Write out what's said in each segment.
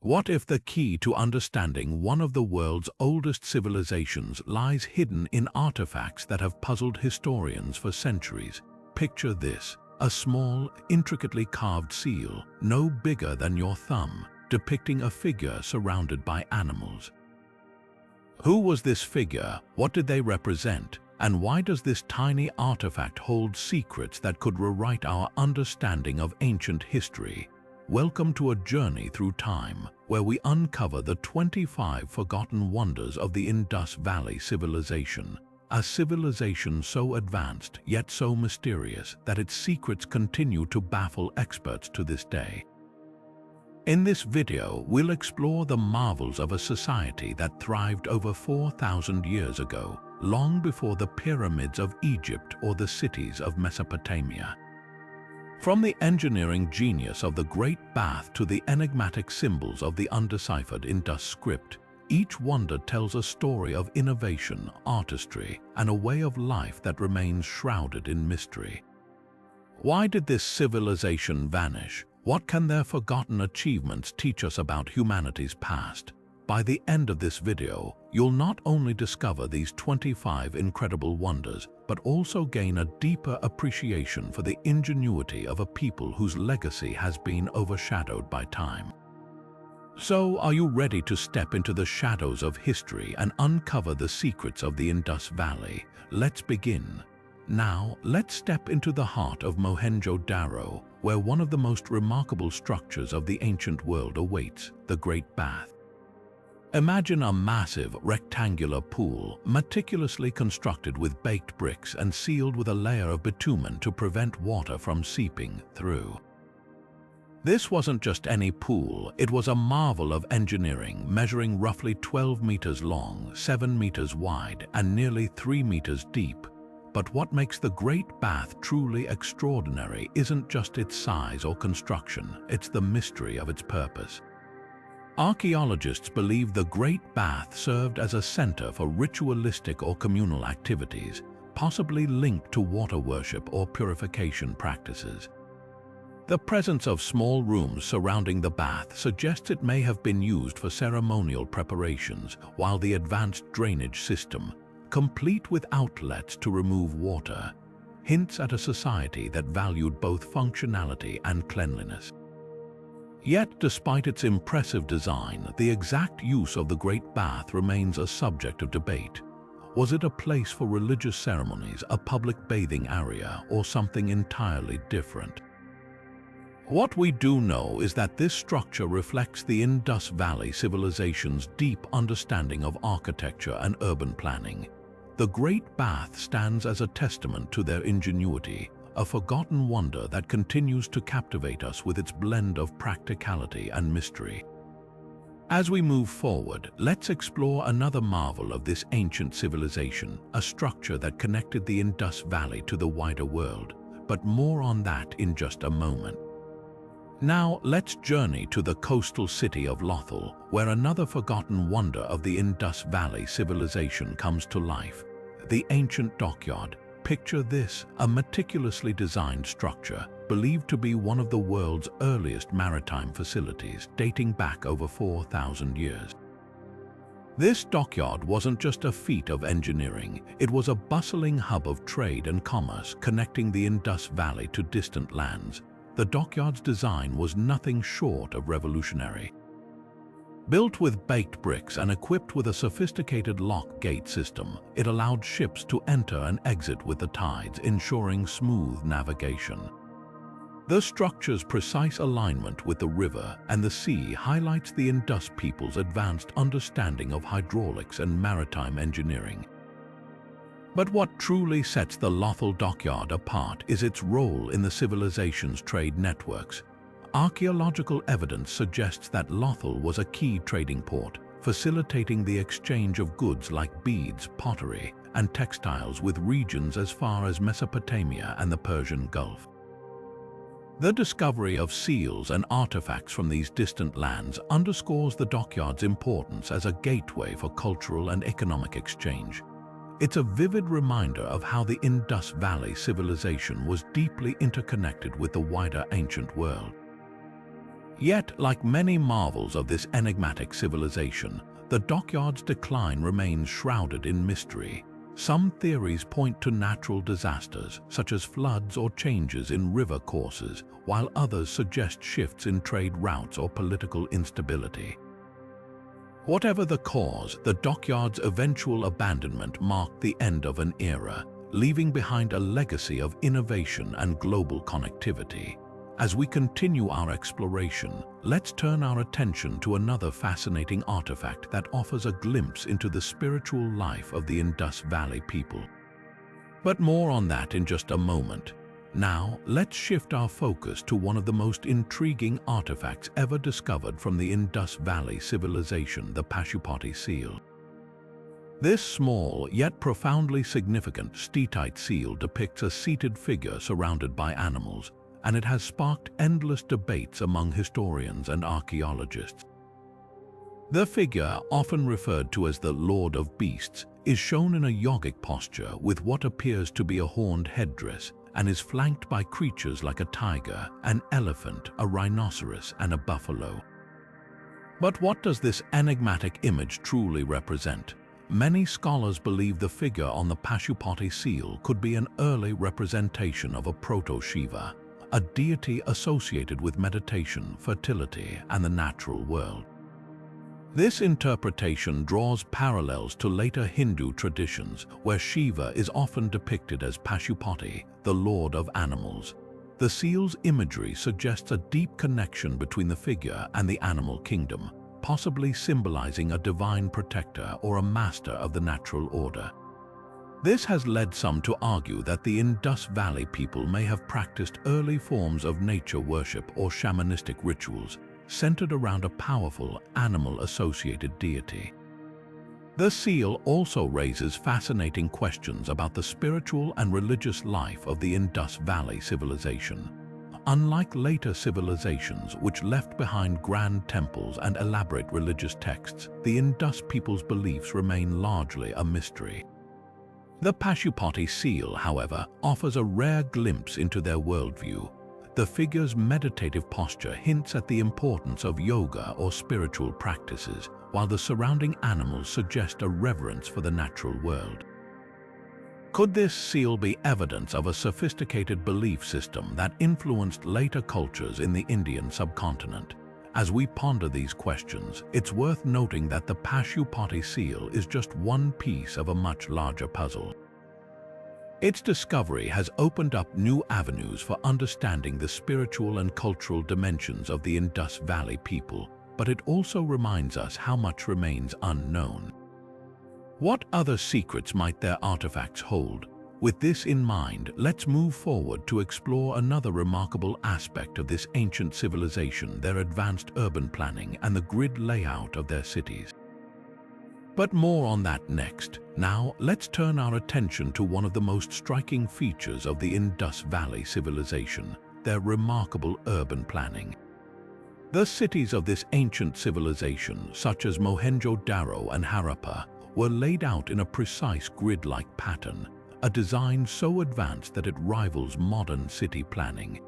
What if the key to understanding one of the world's oldest civilizations lies hidden in artifacts that have puzzled historians for centuries? Picture this, a small, intricately carved seal, no bigger than your thumb, depicting a figure surrounded by animals. Who was this figure? What did they represent? And why does this tiny artifact hold secrets that could rewrite our understanding of ancient history? Welcome to a journey through time, where we uncover the 25 forgotten wonders of the Indus Valley Civilization, a civilization so advanced yet so mysterious that its secrets continue to baffle experts to this day. In this video, we'll explore the marvels of a society that thrived over 4,000 years ago, long before the pyramids of Egypt or the cities of Mesopotamia. From the engineering genius of the Great Bath to the enigmatic symbols of the undeciphered Indus script, each wonder tells a story of innovation, artistry, and a way of life that remains shrouded in mystery. Why did this civilization vanish? What can their forgotten achievements teach us about humanity's past? By the end of this video, you'll not only discover these 25 incredible wonders, but also gain a deeper appreciation for the ingenuity of a people whose legacy has been overshadowed by time. So, are you ready to step into the shadows of history and uncover the secrets of the Indus Valley? Let's begin. Now, let's step into the heart of Mohenjo-Daro, where one of the most remarkable structures of the ancient world awaits, the Great Bath. Imagine a massive, rectangular pool, meticulously constructed with baked bricks and sealed with a layer of bitumen to prevent water from seeping through. This wasn't just any pool, it was a marvel of engineering, measuring roughly 12 meters long, 7 meters wide, and nearly 3 meters deep. But what makes the Great Bath truly extraordinary isn't just its size or construction, it's the mystery of its purpose. Archaeologists believe the Great Bath served as a center for ritualistic or communal activities, possibly linked to water worship or purification practices. The presence of small rooms surrounding the bath suggests it may have been used for ceremonial preparations, while the advanced drainage system, complete with outlets to remove water, hints at a society that valued both functionality and cleanliness. Yet, despite its impressive design, the exact use of the Great Bath remains a subject of debate. Was it a place for religious ceremonies, a public bathing area, or something entirely different? What we do know is that this structure reflects the Indus Valley Civilization's deep understanding of architecture and urban planning. The Great Bath stands as a testament to their ingenuity, a forgotten wonder that continues to captivate us with its blend of practicality and mystery. As we move forward, let's explore another marvel of this ancient civilization, a structure that connected the Indus Valley to the wider world. But more on that in just a moment. Now, let's journey to the coastal city of Lothal, where another forgotten wonder of the Indus Valley Civilization comes to life, the ancient dockyard. Picture this, a meticulously designed structure, believed to be one of the world's earliest maritime facilities, dating back over 4,000 years. This dockyard wasn't just a feat of engineering, it was a bustling hub of trade and commerce connecting the Indus Valley to distant lands. The dockyard's design was nothing short of revolutionary. Built with baked bricks and equipped with a sophisticated lock gate system, it allowed ships to enter and exit with the tides, ensuring smooth navigation. The structure's precise alignment with the river and the sea highlights the Indus people's advanced understanding of hydraulics and maritime engineering. But what truly sets the Lothal dockyard apart is its role in the civilization's trade networks. Archaeological evidence suggests that Lothal was a key trading port, facilitating the exchange of goods like beads, pottery, and textiles with regions as far as Mesopotamia and the Persian Gulf. The discovery of seals and artifacts from these distant lands underscores the dockyard's importance as a gateway for cultural and economic exchange. It's a vivid reminder of how the Indus Valley Civilization was deeply interconnected with the wider ancient world. Yet, like many marvels of this enigmatic civilization, the dockyard's decline remains shrouded in mystery. Some theories point to natural disasters, such as floods or changes in river courses, while others suggest shifts in trade routes or political instability. Whatever the cause, the dockyard's eventual abandonment marked the end of an era, leaving behind a legacy of innovation and global connectivity. As we continue our exploration, let's turn our attention to another fascinating artifact that offers a glimpse into the spiritual life of the Indus Valley people. But more on that in just a moment. Now, let's shift our focus to one of the most intriguing artifacts ever discovered from the Indus Valley Civilization, the Pashupati Seal. This small yet profoundly significant steatite seal depicts a seated figure surrounded by animals, and it has sparked endless debates among historians and archaeologists. The figure, often referred to as the Lord of Beasts, is shown in a yogic posture with what appears to be a horned headdress, and is flanked by creatures like a tiger, an elephant, a rhinoceros, and a buffalo. But what does this enigmatic image truly represent? Many scholars believe the figure on the Pashupati seal could be an early representation of a proto-Shiva, a deity associated with meditation, fertility, and the natural world. This interpretation draws parallels to later Hindu traditions, where Shiva is often depicted as Pashupati, the lord of animals. The seal's imagery suggests a deep connection between the figure and the animal kingdom, possibly symbolizing a divine protector or a master of the natural order. This has led some to argue that the Indus Valley people may have practiced early forms of nature worship or shamanistic rituals, centered around a powerful animal-associated deity. The seal also raises fascinating questions about the spiritual and religious life of the Indus Valley Civilization. Unlike later civilizations which left behind grand temples and elaborate religious texts, the Indus people's beliefs remain largely a mystery. The Pashupati seal, however, offers a rare glimpse into their worldview. The figure's meditative posture hints at the importance of yoga or spiritual practices, while the surrounding animals suggest a reverence for the natural world. Could this seal be evidence of a sophisticated belief system that influenced later cultures in the Indian subcontinent? As we ponder these questions, it's worth noting that the Pashupati seal is just one piece of a much larger puzzle. Its discovery has opened up new avenues for understanding the spiritual and cultural dimensions of the Indus Valley people, but it also reminds us how much remains unknown. What other secrets might their artifacts hold? With this in mind, let's move forward to explore another remarkable aspect of this ancient civilization: their advanced urban planning and the grid layout of their cities. But more on that next. Now, let's turn our attention to one of the most striking features of the Indus Valley Civilization: their remarkable urban planning. The cities of this ancient civilization, such as Mohenjo-Daro and Harappa, were laid out in a precise grid-like pattern, a design so advanced that it rivals modern city planning.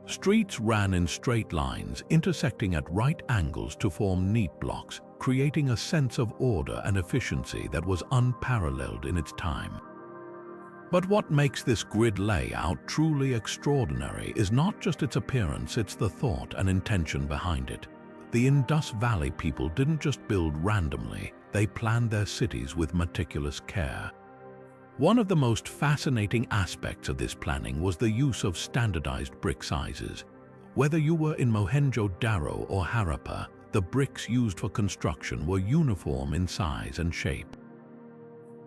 Streets ran in straight lines, intersecting at right angles to form neat blocks, creating a sense of order and efficiency that was unparalleled in its time. But what makes this grid layout truly extraordinary is not just its appearance, it's the thought and intention behind it. The Indus Valley people didn't just build randomly, they planned their cities with meticulous care. One of the most fascinating aspects of this planning was the use of standardized brick sizes. Whether you were in Mohenjo-Daro or Harappa, the bricks used for construction were uniform in size and shape.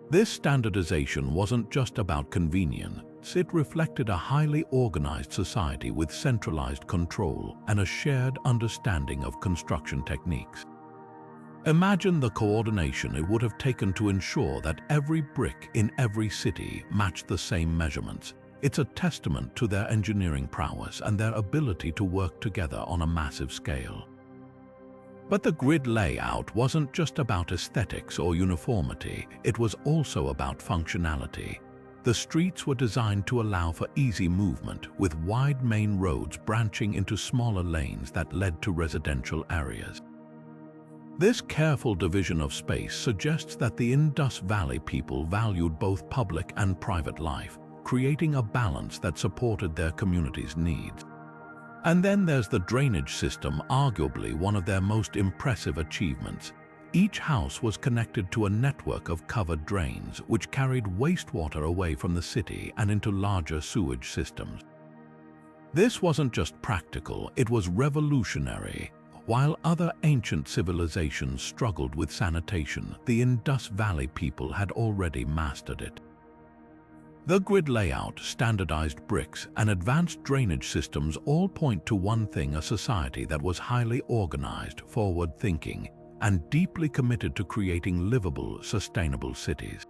This standardization wasn't just about convenience, it reflected a highly organized society with centralized control and a shared understanding of construction techniques. Imagine the coordination it would have taken to ensure that every brick in every city matched the same measurements. It's a testament to their engineering prowess and their ability to work together on a massive scale. But the grid layout wasn't just about aesthetics or uniformity, it was also about functionality. The streets were designed to allow for easy movement, with wide main roads branching into smaller lanes that led to residential areas. This careful division of space suggests that the Indus Valley people valued both public and private life, creating a balance that supported their community's needs. And then there's the drainage system, arguably one of their most impressive achievements. Each house was connected to a network of covered drains, which carried wastewater away from the city and into larger sewage systems. This wasn't just practical, it was revolutionary. While other ancient civilizations struggled with sanitation, the Indus Valley people had already mastered it. The grid layout, standardized bricks, and advanced drainage systems all point to one thing: a society that was highly organized, forward-thinking, and deeply committed to creating livable, sustainable cities.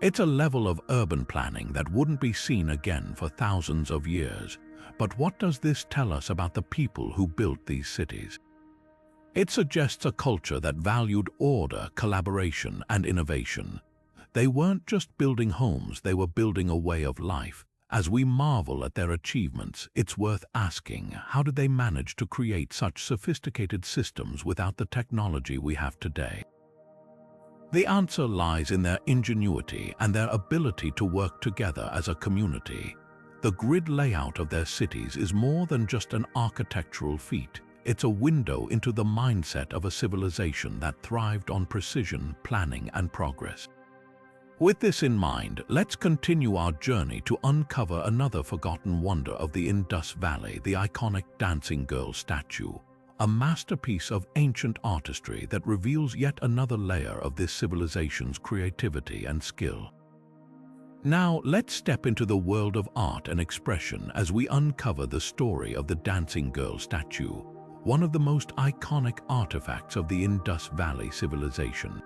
It's a level of urban planning that wouldn't be seen again for thousands of years. But what does this tell us about the people who built these cities? It suggests a culture that valued order, collaboration, and innovation. They weren't just building homes, they were building a way of life. As we marvel at their achievements, it's worth asking, how did they manage to create such sophisticated systems without the technology we have today? The answer lies in their ingenuity and their ability to work together as a community. The grid layout of their cities is more than just an architectural feat. It's a window into the mindset of a civilization that thrived on precision, planning, and progress. With this in mind, let's continue our journey to uncover another forgotten wonder of the Indus Valley, the iconic dancing girl statue, a masterpiece of ancient artistry that reveals yet another layer of this civilization's creativity and skill. Now, let's step into the world of art and expression as we uncover the story of the dancing girl statue, one of the most iconic artifacts of the Indus Valley Civilization.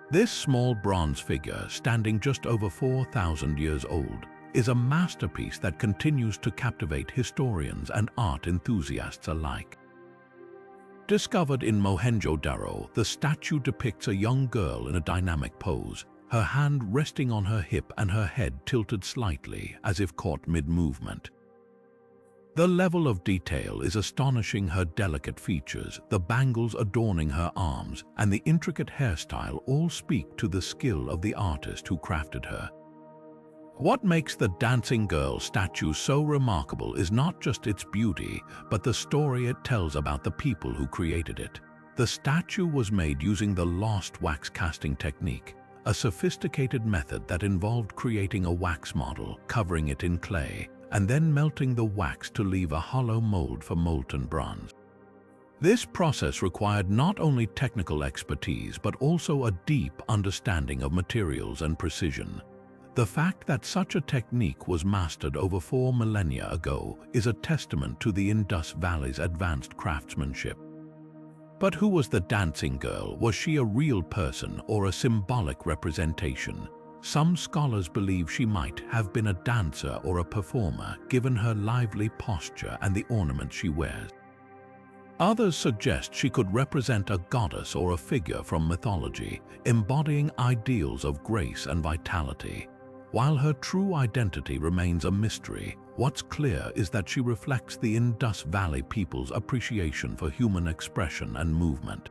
This small bronze figure, standing just over 4,000 years old, is a masterpiece that continues to captivate historians and art enthusiasts alike. Discovered in Mohenjo-Daro, the statue depicts a young girl in a dynamic pose, her hand resting on her hip and her head tilted slightly as if caught mid-movement. The level of detail is astonishing. Her delicate features, the bangles adorning her arms, and the intricate hairstyle all speak to the skill of the artist who crafted her. What makes the dancing girl statue so remarkable is not just its beauty, but the story it tells about the people who created it. The statue was made using the lost wax casting technique, a sophisticated method that involved creating a wax model, covering it in clay, and then melting the wax to leave a hollow mold for molten bronze. This process required not only technical expertise but also a deep understanding of materials and precision. The fact that such a technique was mastered over 4 millennia ago is a testament to the Indus Valley's advanced craftsmanship. But who was the dancing girl? Was she a real person or a symbolic representation? Some scholars believe she might have been a dancer or a performer, given her lively posture and the ornaments she wears. Others suggest she could represent a goddess or a figure from mythology, embodying ideals of grace and vitality. While her true identity remains a mystery, what's clear is that she reflects the Indus Valley people's appreciation for human expression and movement.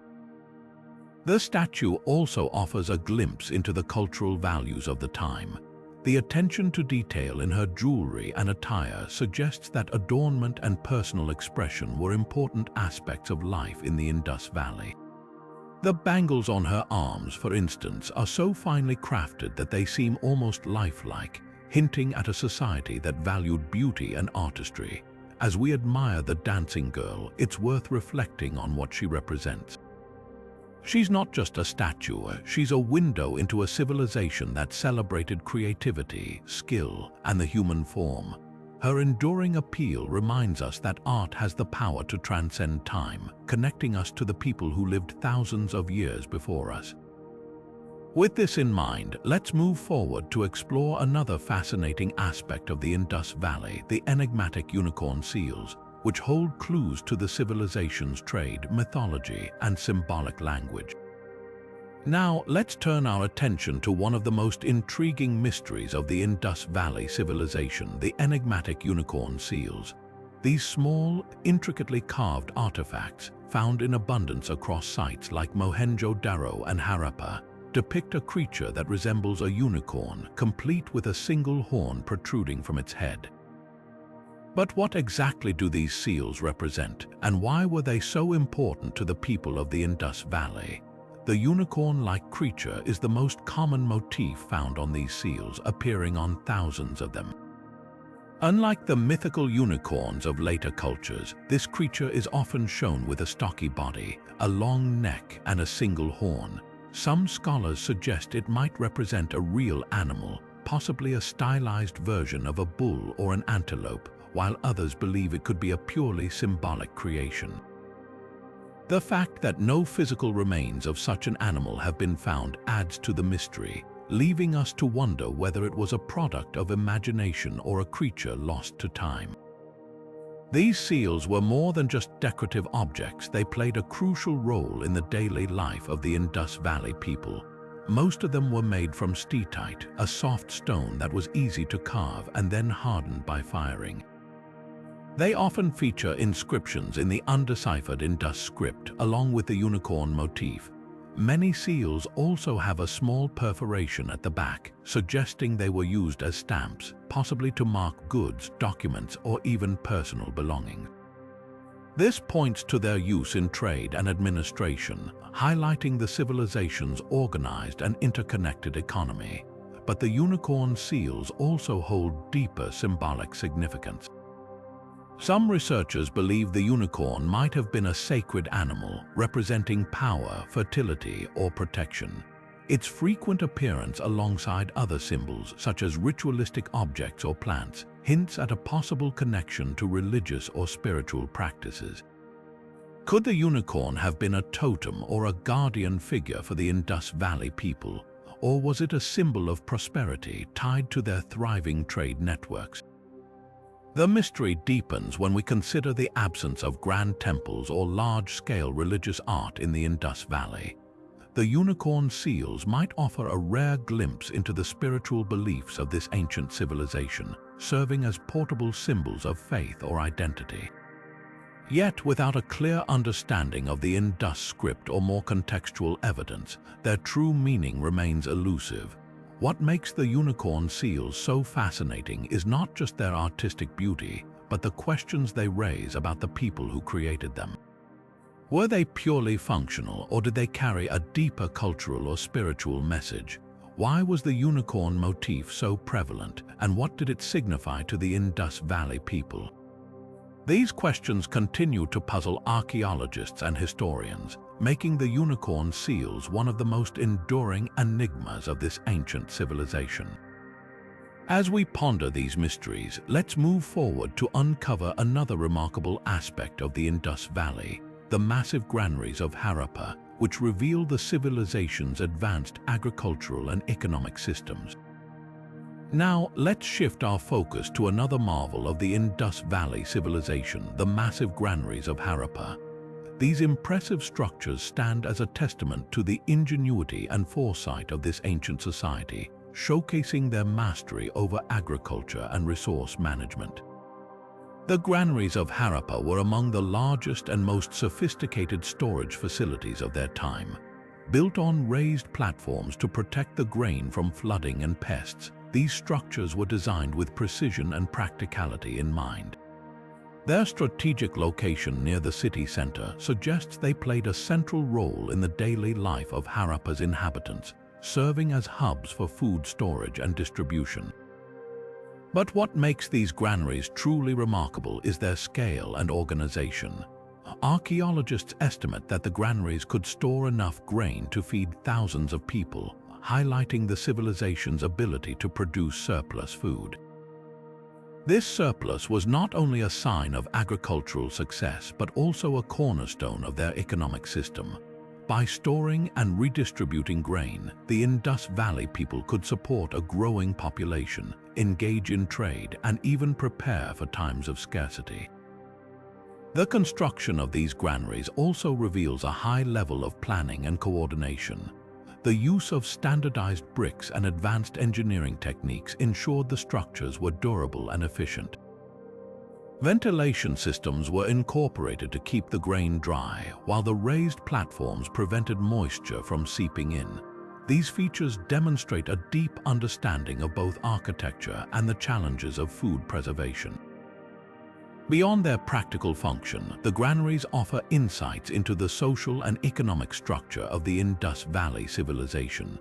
The statue also offers a glimpse into the cultural values of the time. The attention to detail in her jewelry and attire suggests that adornment and personal expression were important aspects of life in the Indus Valley. The bangles on her arms, for instance, are so finely crafted that they seem almost lifelike, hinting at a society that valued beauty and artistry. As we admire the dancing girl, it's worth reflecting on what she represents. She's not just a statue, she's a window into a civilization that celebrated creativity, skill, and the human form. Her enduring appeal reminds us that art has the power to transcend time, connecting us to the people who lived thousands of years before us. With this in mind, let's move forward to explore another fascinating aspect of the Indus Valley, the enigmatic unicorn seals, which hold clues to the civilization's trade, mythology, and symbolic language. Now, let's turn our attention to one of the most intriguing mysteries of the Indus Valley Civilization, the enigmatic unicorn seals. These small, intricately carved artifacts, found in abundance across sites like Mohenjo-Daro and Harappa, depict a creature that resembles a unicorn, complete with a single horn protruding from its head. But what exactly do these seals represent, and why were they so important to the people of the Indus Valley? The unicorn-like creature is the most common motif found on these seals, appearing on thousands of them. Unlike the mythical unicorns of later cultures, this creature is often shown with a stocky body, a long neck, and a single horn. Some scholars suggest it might represent a real animal, possibly a stylized version of a bull or an antelope, while others believe it could be a purely symbolic creation. The fact that no physical remains of such an animal have been found adds to the mystery, leaving us to wonder whether it was a product of imagination or a creature lost to time. These seals were more than just decorative objects. They played a crucial role in the daily life of the Indus Valley people. Most of them were made from steatite, a soft stone that was easy to carve and then hardened by firing. They often feature inscriptions in the undeciphered Indus script along with the unicorn motif. Many seals also have a small perforation at the back, suggesting they were used as stamps, possibly to mark goods, documents, or even personal belongings. This points to their use in trade and administration, highlighting the civilization's organized and interconnected economy. But the unicorn seals also hold deeper symbolic significance. Some researchers believe the unicorn might have been a sacred animal, representing power, fertility, or protection. Its frequent appearance alongside other symbols, such as ritualistic objects or plants, hints at a possible connection to religious or spiritual practices. Could the unicorn have been a totem or a guardian figure for the Indus Valley people, or was it a symbol of prosperity tied to their thriving trade networks? The mystery deepens when we consider the absence of grand temples or large-scale religious art in the Indus Valley. The unicorn seals might offer a rare glimpse into the spiritual beliefs of this ancient civilization, serving as portable symbols of faith or identity. Yet, without a clear understanding of the Indus script or more contextual evidence, their true meaning remains elusive. What makes the unicorn seals so fascinating is not just their artistic beauty, but the questions they raise about the people who created them. Were they purely functional, or did they carry a deeper cultural or spiritual message? Why was the unicorn motif so prevalent, and what did it signify to the Indus Valley people? These questions continue to puzzle archaeologists and historians, making the unicorn seals one of the most enduring enigmas of this ancient civilization. As we ponder these mysteries, let's move forward to uncover another remarkable aspect of the Indus Valley, the massive granaries of Harappa, which reveal the civilization's advanced agricultural and economic systems. Now, let's shift our focus to another marvel of the Indus Valley Civilization, the massive granaries of Harappa. These impressive structures stand as a testament to the ingenuity and foresight of this ancient society, showcasing their mastery over agriculture and resource management. The granaries of Harappa were among the largest and most sophisticated storage facilities of their time. Built on raised platforms to protect the grain from flooding and pests, these structures were designed with precision and practicality in mind. Their strategic location near the city center suggests they played a central role in the daily life of Harappa's inhabitants, serving as hubs for food storage and distribution. But what makes these granaries truly remarkable is their scale and organization. Archaeologists estimate that the granaries could store enough grain to feed thousands of people, highlighting the civilization's ability to produce surplus food. This surplus was not only a sign of agricultural success, but also a cornerstone of their economic system. By storing and redistributing grain, the Indus Valley people could support a growing population, engage in trade, and even prepare for times of scarcity. The construction of these granaries also reveals a high level of planning and coordination. the use of standardized bricks and advanced engineering techniques ensured the structures were durable and efficient. Ventilation systems were incorporated to keep the grain dry, while the raised platforms prevented moisture from seeping in. These features demonstrate a deep understanding of both architecture and the challenges of food preservation. Beyond their practical function, the granaries offer insights into the social and economic structure of the Indus Valley Civilization.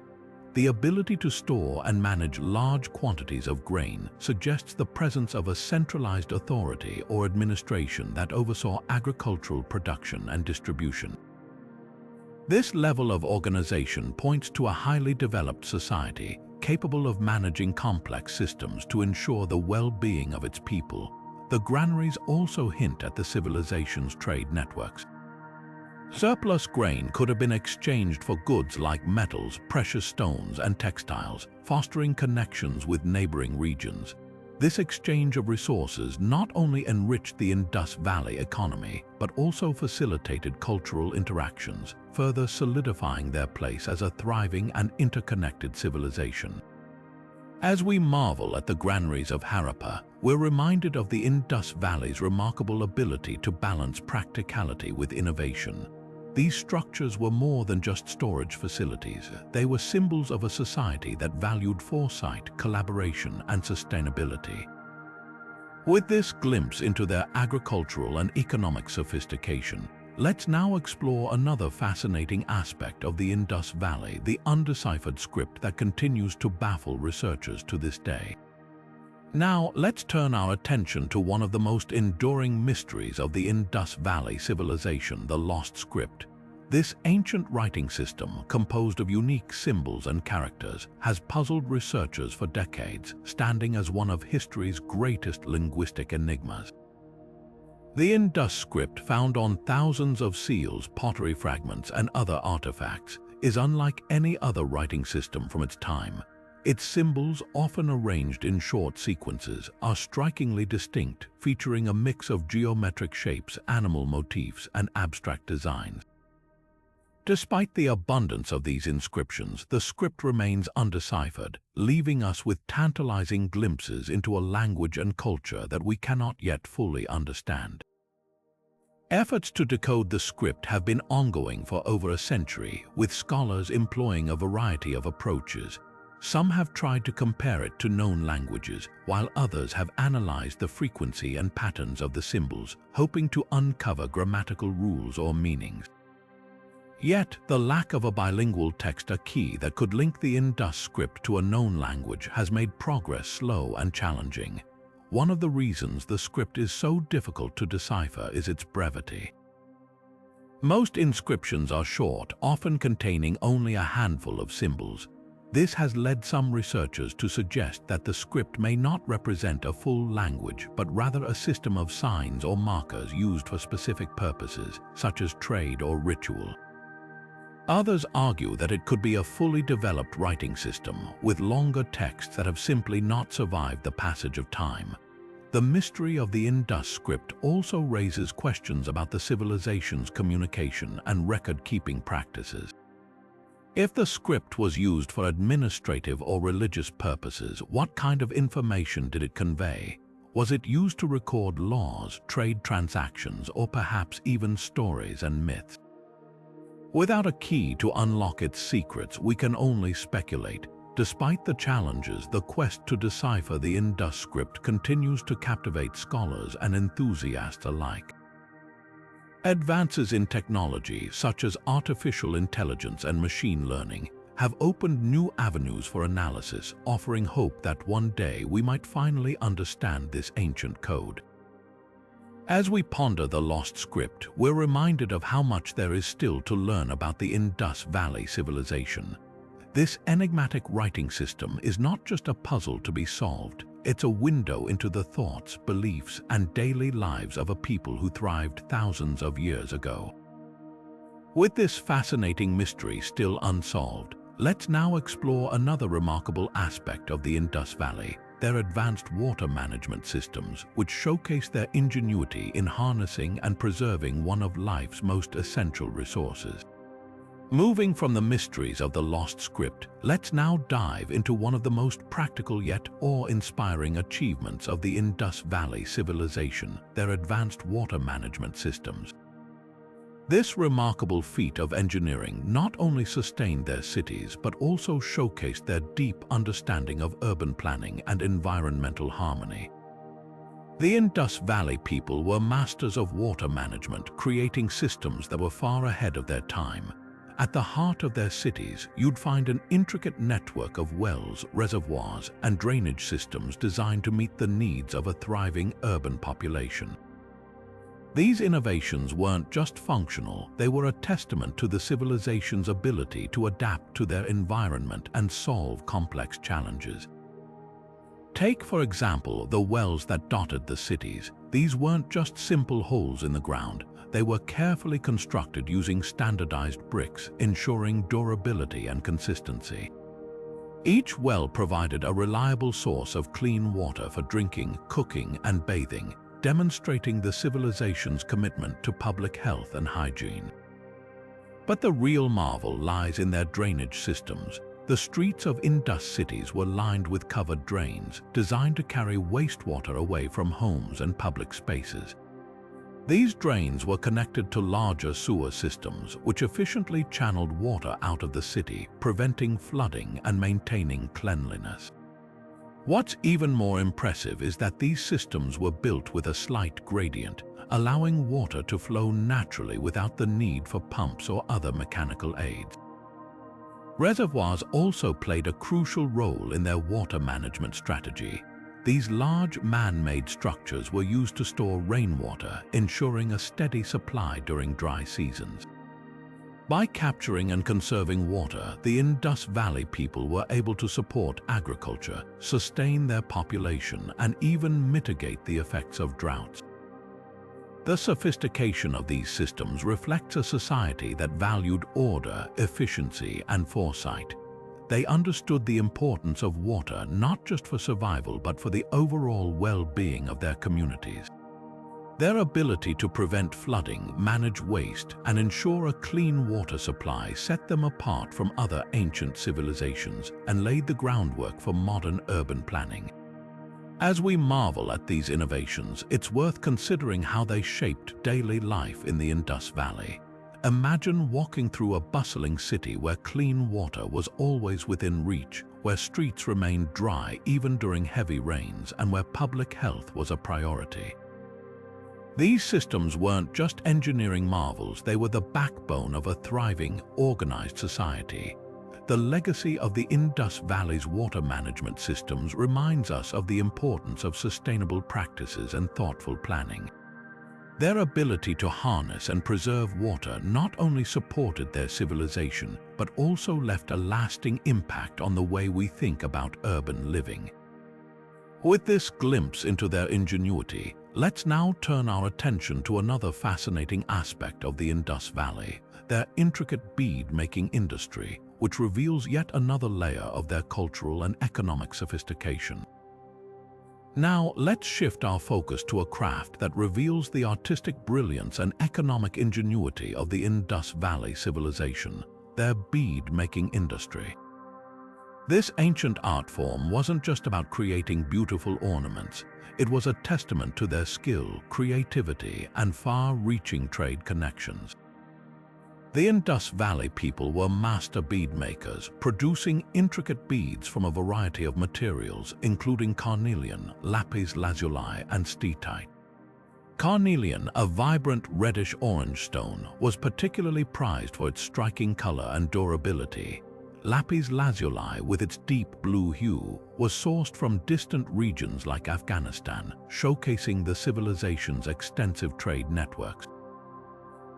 The ability to store and manage large quantities of grain suggests the presence of a centralized authority or administration that oversaw agricultural production and distribution. This level of organization points to a highly developed society, capable of managing complex systems to ensure the well-being of its people. The granaries also hint at the civilization's trade networks. Surplus grain could have been exchanged for goods like metals, precious stones, and textiles, fostering connections with neighboring regions. This exchange of resources not only enriched the Indus Valley economy, but also facilitated cultural interactions, further solidifying their place as a thriving and interconnected civilization. As we marvel at the granaries of Harappa, we're reminded of the Indus Valley's remarkable ability to balance practicality with innovation. These structures were more than just storage facilities. They were symbols of a society that valued foresight, collaboration, and sustainability. With this glimpse into their agricultural and economic sophistication, let's now explore another fascinating aspect of the Indus Valley, the undeciphered script that continues to baffle researchers to this day. Now, let's turn our attention to one of the most enduring mysteries of the Indus Valley Civilization, the lost script. This ancient writing system, composed of unique symbols and characters, has puzzled researchers for decades, standing as one of history's greatest linguistic enigmas. The Indus script, found on thousands of seals, pottery fragments, and other artifacts, is unlike any other writing system from its time. Its symbols, often arranged in short sequences, are strikingly distinct, featuring a mix of geometric shapes, animal motifs, and abstract designs. Despite the abundance of these inscriptions, the script remains undeciphered, leaving us with tantalizing glimpses into a language and culture that we cannot yet fully understand. Efforts to decode the script have been ongoing for over a century, with scholars employing a variety of approaches. Some have tried to compare it to known languages, while others have analyzed the frequency and patterns of the symbols, hoping to uncover grammatical rules or meanings. Yet, the lack of a bilingual text, a key that could link the Indus script to a known language, has made progress slow and challenging. One of the reasons the script is so difficult to decipher is its brevity. Most inscriptions are short, often containing only a handful of symbols. This has led some researchers to suggest that the script may not represent a full language, but rather a system of signs or markers used for specific purposes, such as trade or ritual. Others argue that it could be a fully developed writing system, with longer texts that have simply not survived the passage of time. The mystery of the Indus script also raises questions about the civilization's communication and record-keeping practices. If the script was used for administrative or religious purposes, what kind of information did it convey? Was it used to record laws, trade transactions, or perhaps even stories and myths? Without a key to unlock its secrets, we can only speculate. Despite the challenges, the quest to decipher the Indus script continues to captivate scholars and enthusiasts alike. Advances in technology, such as artificial intelligence and machine learning, have opened new avenues for analysis, offering hope that one day we might finally understand this ancient code. As we ponder the lost script, we're reminded of how much there is still to learn about the Indus Valley Civilization. This enigmatic writing system is not just a puzzle to be solved. It's a window into the thoughts, beliefs, and daily lives of a people who thrived thousands of years ago. With this fascinating mystery still unsolved, let's now explore another remarkable aspect of the Indus Valley, their advanced water management systems, which showcase their ingenuity in harnessing and preserving one of life's most essential resources. Moving from the mysteries of the lost script, let's now dive into one of the most practical yet awe-inspiring achievements of the Indus Valley Civilization, their advanced water management systems. This remarkable feat of engineering not only sustained their cities but also showcased their deep understanding of urban planning and environmental harmony. The Indus Valley people were masters of water management, creating systems that were far ahead of their time. At the heart of their cities, you'd find an intricate network of wells, reservoirs, and drainage systems designed to meet the needs of a thriving urban population. These innovations weren't just functional, they were a testament to the civilization's ability to adapt to their environment and solve complex challenges. Take, for example, the wells that dotted the cities. These weren't just simple holes in the ground. They were carefully constructed using standardized bricks, ensuring durability and consistency. Each well provided a reliable source of clean water for drinking, cooking, and bathing, demonstrating the civilization's commitment to public health and hygiene. But the real marvel lies in their drainage systems. The streets of Indus cities were lined with covered drains, designed to carry wastewater away from homes and public spaces. These drains were connected to larger sewer systems, which efficiently channeled water out of the city, preventing flooding and maintaining cleanliness. What's even more impressive is that these systems were built with a slight gradient, allowing water to flow naturally without the need for pumps or other mechanical aids. Reservoirs also played a crucial role in their water management strategy. These large man-made structures were used to store rainwater, ensuring a steady supply during dry seasons. By capturing and conserving water, the Indus Valley people were able to support agriculture, sustain their population, and even mitigate the effects of droughts. The sophistication of these systems reflects a society that valued order, efficiency, and foresight. They understood the importance of water not just for survival but for the overall well-being of their communities. Their ability to prevent flooding, manage waste, and ensure a clean water supply set them apart from other ancient civilizations and laid the groundwork for modern urban planning. As we marvel at these innovations, it's worth considering how they shaped daily life in the Indus Valley. Imagine walking through a bustling city where clean water was always within reach, where streets remained dry even during heavy rains, and where public health was a priority. These systems weren't just engineering marvels, they were the backbone of a thriving, organized society. The legacy of the Indus Valley's water management systems reminds us of the importance of sustainable practices and thoughtful planning. Their ability to harness and preserve water not only supported their civilization, but also left a lasting impact on the way we think about urban living. With this glimpse into their ingenuity, let's now turn our attention to another fascinating aspect of the Indus Valley, their intricate bead-making industry, which reveals yet another layer of their cultural and economic sophistication. Now, let's shift our focus to a craft that reveals the artistic brilliance and economic ingenuity of the Indus Valley Civilization, their bead-making industry. This ancient art form wasn't just about creating beautiful ornaments. It was a testament to their skill, creativity, and far-reaching trade connections. The Indus Valley people were master bead makers, producing intricate beads from a variety of materials, including carnelian, lapis lazuli, and steatite. Carnelian, a vibrant reddish-orange stone, was particularly prized for its striking color and durability. Lapis lazuli, with its deep blue hue, was sourced from distant regions like Afghanistan, showcasing the civilization's extensive trade networks.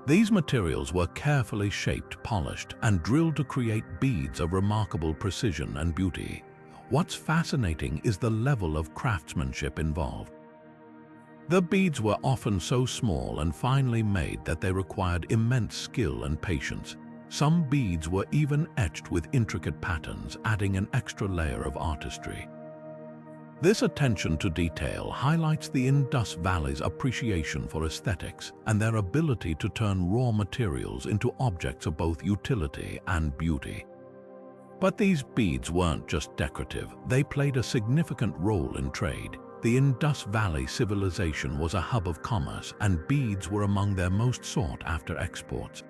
These materials were carefully shaped, polished, and drilled to create beads of remarkable precision and beauty. What's fascinating is the level of craftsmanship involved. The beads were often so small and finely made that they required immense skill and patience. Some beads were even etched with intricate patterns, adding an extra layer of artistry. This attention to detail highlights the Indus Valley's appreciation for aesthetics and their ability to turn raw materials into objects of both utility and beauty. But these beads weren't just decorative, they played a significant role in trade. The Indus Valley Civilization was a hub of commerce, and beads were among their most sought-after exports.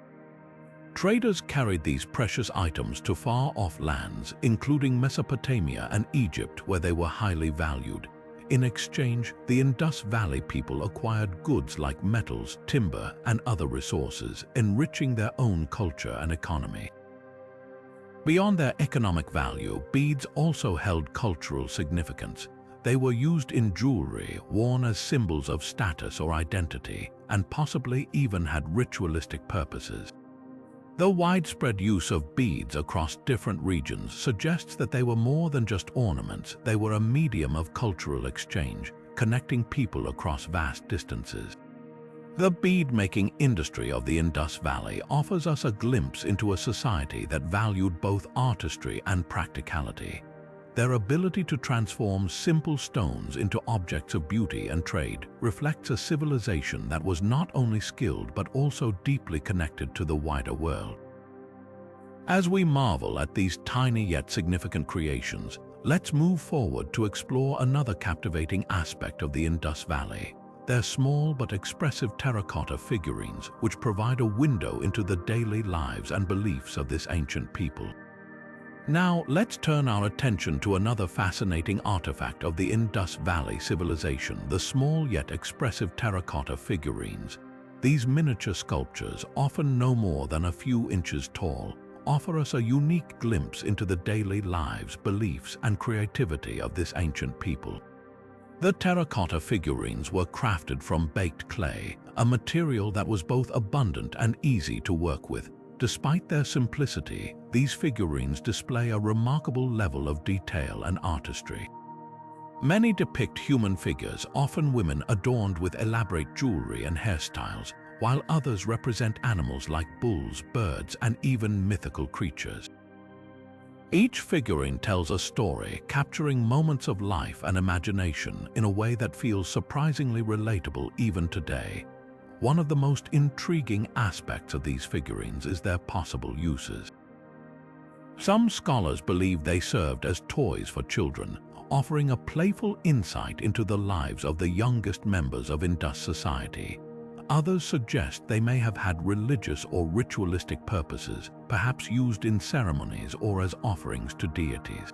Traders carried these precious items to far-off lands, including Mesopotamia and Egypt, where they were highly valued. In exchange, the Indus Valley people acquired goods like metals, timber, and other resources, enriching their own culture and economy. Beyond their economic value, beads also held cultural significance. They were used in jewelry, worn as symbols of status or identity, and possibly even had ritualistic purposes. The widespread use of beads across different regions suggests that they were more than just ornaments. They were a medium of cultural exchange, connecting people across vast distances. The bead-making industry of the Indus Valley offers us a glimpse into a society that valued both artistry and practicality. Their ability to transform simple stones into objects of beauty and trade reflects a civilization that was not only skilled but also deeply connected to the wider world. As we marvel at these tiny yet significant creations, let's move forward to explore another captivating aspect of the Indus Valley: their small but expressive terracotta figurines, which provide a window into the daily lives and beliefs of this ancient people. Now, let's turn our attention to another fascinating artifact of the Indus Valley Civilization: the small yet expressive terracotta figurines. These miniature sculptures, often no more than a few inches tall, offer us a unique glimpse into the daily lives, beliefs, and creativity of this ancient people. The terracotta figurines were crafted from baked clay, a material that was both abundant and easy to work with. Despite their simplicity, these figurines display a remarkable level of detail and artistry. Many depict human figures, often women adorned with elaborate jewelry and hairstyles, while others represent animals like bulls, birds, and even mythical creatures. Each figurine tells a story, capturing moments of life and imagination in a way that feels surprisingly relatable even today. One of the most intriguing aspects of these figurines is their possible uses. Some scholars believe they served as toys for children, offering a playful insight into the lives of the youngest members of Indus society. Others suggest they may have had religious or ritualistic purposes, perhaps used in ceremonies or as offerings to deities.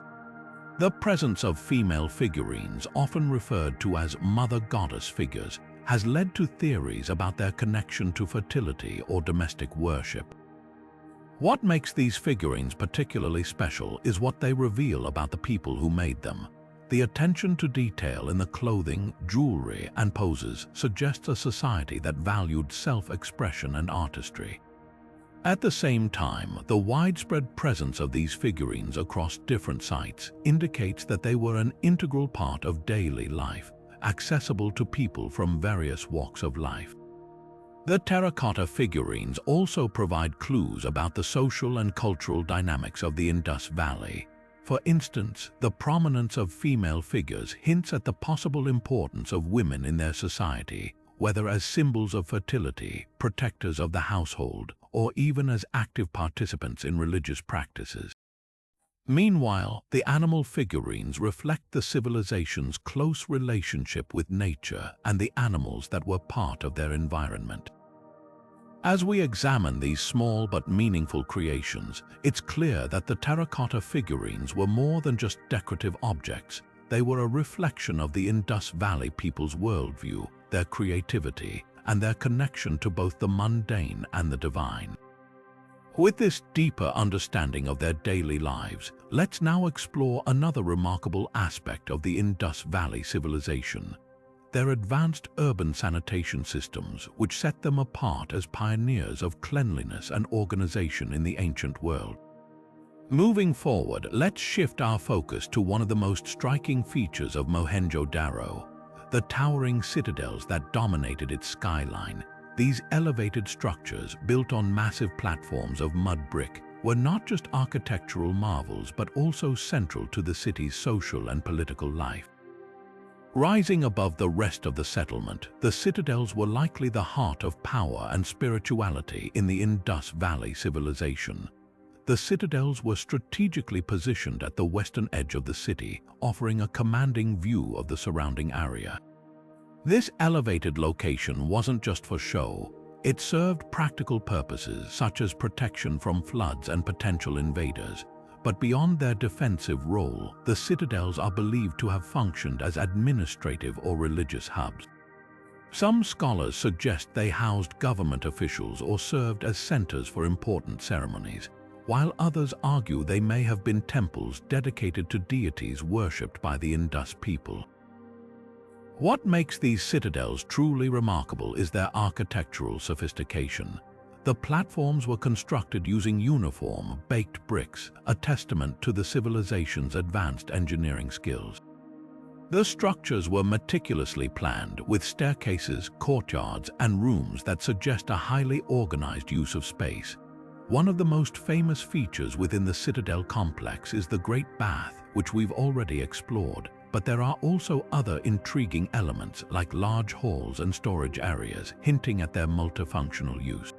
The presence of female figurines, often referred to as mother goddess figures, has led to theories about their connection to fertility or domestic worship. What makes these figurines particularly special is what they reveal about the people who made them. The attention to detail in the clothing, jewelry, and poses suggests a society that valued self-expression and artistry. At the same time, the widespread presence of these figurines across different sites indicates that they were an integral part of daily life, accessible to people from various walks of life. The terracotta figurines also provide clues about the social and cultural dynamics of the Indus Valley. For instance, the prominence of female figures hints at the possible importance of women in their society, whether as symbols of fertility, protectors of the household, or even as active participants in religious practices. Meanwhile, the animal figurines reflect the civilization's close relationship with nature and the animals that were part of their environment. As we examine these small but meaningful creations, it's clear that the terracotta figurines were more than just decorative objects. They were a reflection of the Indus Valley people's worldview, their creativity, and their connection to both the mundane and the divine. With this deeper understanding of their daily lives, let's now explore another remarkable aspect of the Indus Valley Civilization: their advanced urban sanitation systems, which set them apart as pioneers of cleanliness and organization in the ancient world. Moving forward, let's shift our focus to one of the most striking features of Mohenjo-Daro: the towering citadels that dominated its skyline. These elevated structures, built on massive platforms of mud brick, were not just architectural marvels but also central to the city's social and political life. Rising above the rest of the settlement, the citadels were likely the heart of power and spirituality in the Indus Valley Civilization. The citadels were strategically positioned at the western edge of the city, offering a commanding view of the surrounding area. This elevated location wasn't just for show. It served practical purposes such as protection from floods and potential invaders. But beyond their defensive role, the citadels are believed to have functioned as administrative or religious hubs. Some scholars suggest they housed government officials or served as centers for important ceremonies, while others argue they may have been temples dedicated to deities worshipped by the Indus people. What makes these citadels truly remarkable is their architectural sophistication. The platforms were constructed using uniform, baked bricks, a testament to the civilization's advanced engineering skills. The structures were meticulously planned, with staircases, courtyards, and rooms that suggest a highly organized use of space. One of the most famous features within the citadel complex is the Great Bath, which we've already explored, but there are also other intriguing elements like large halls and storage areas, hinting at their multifunctional use.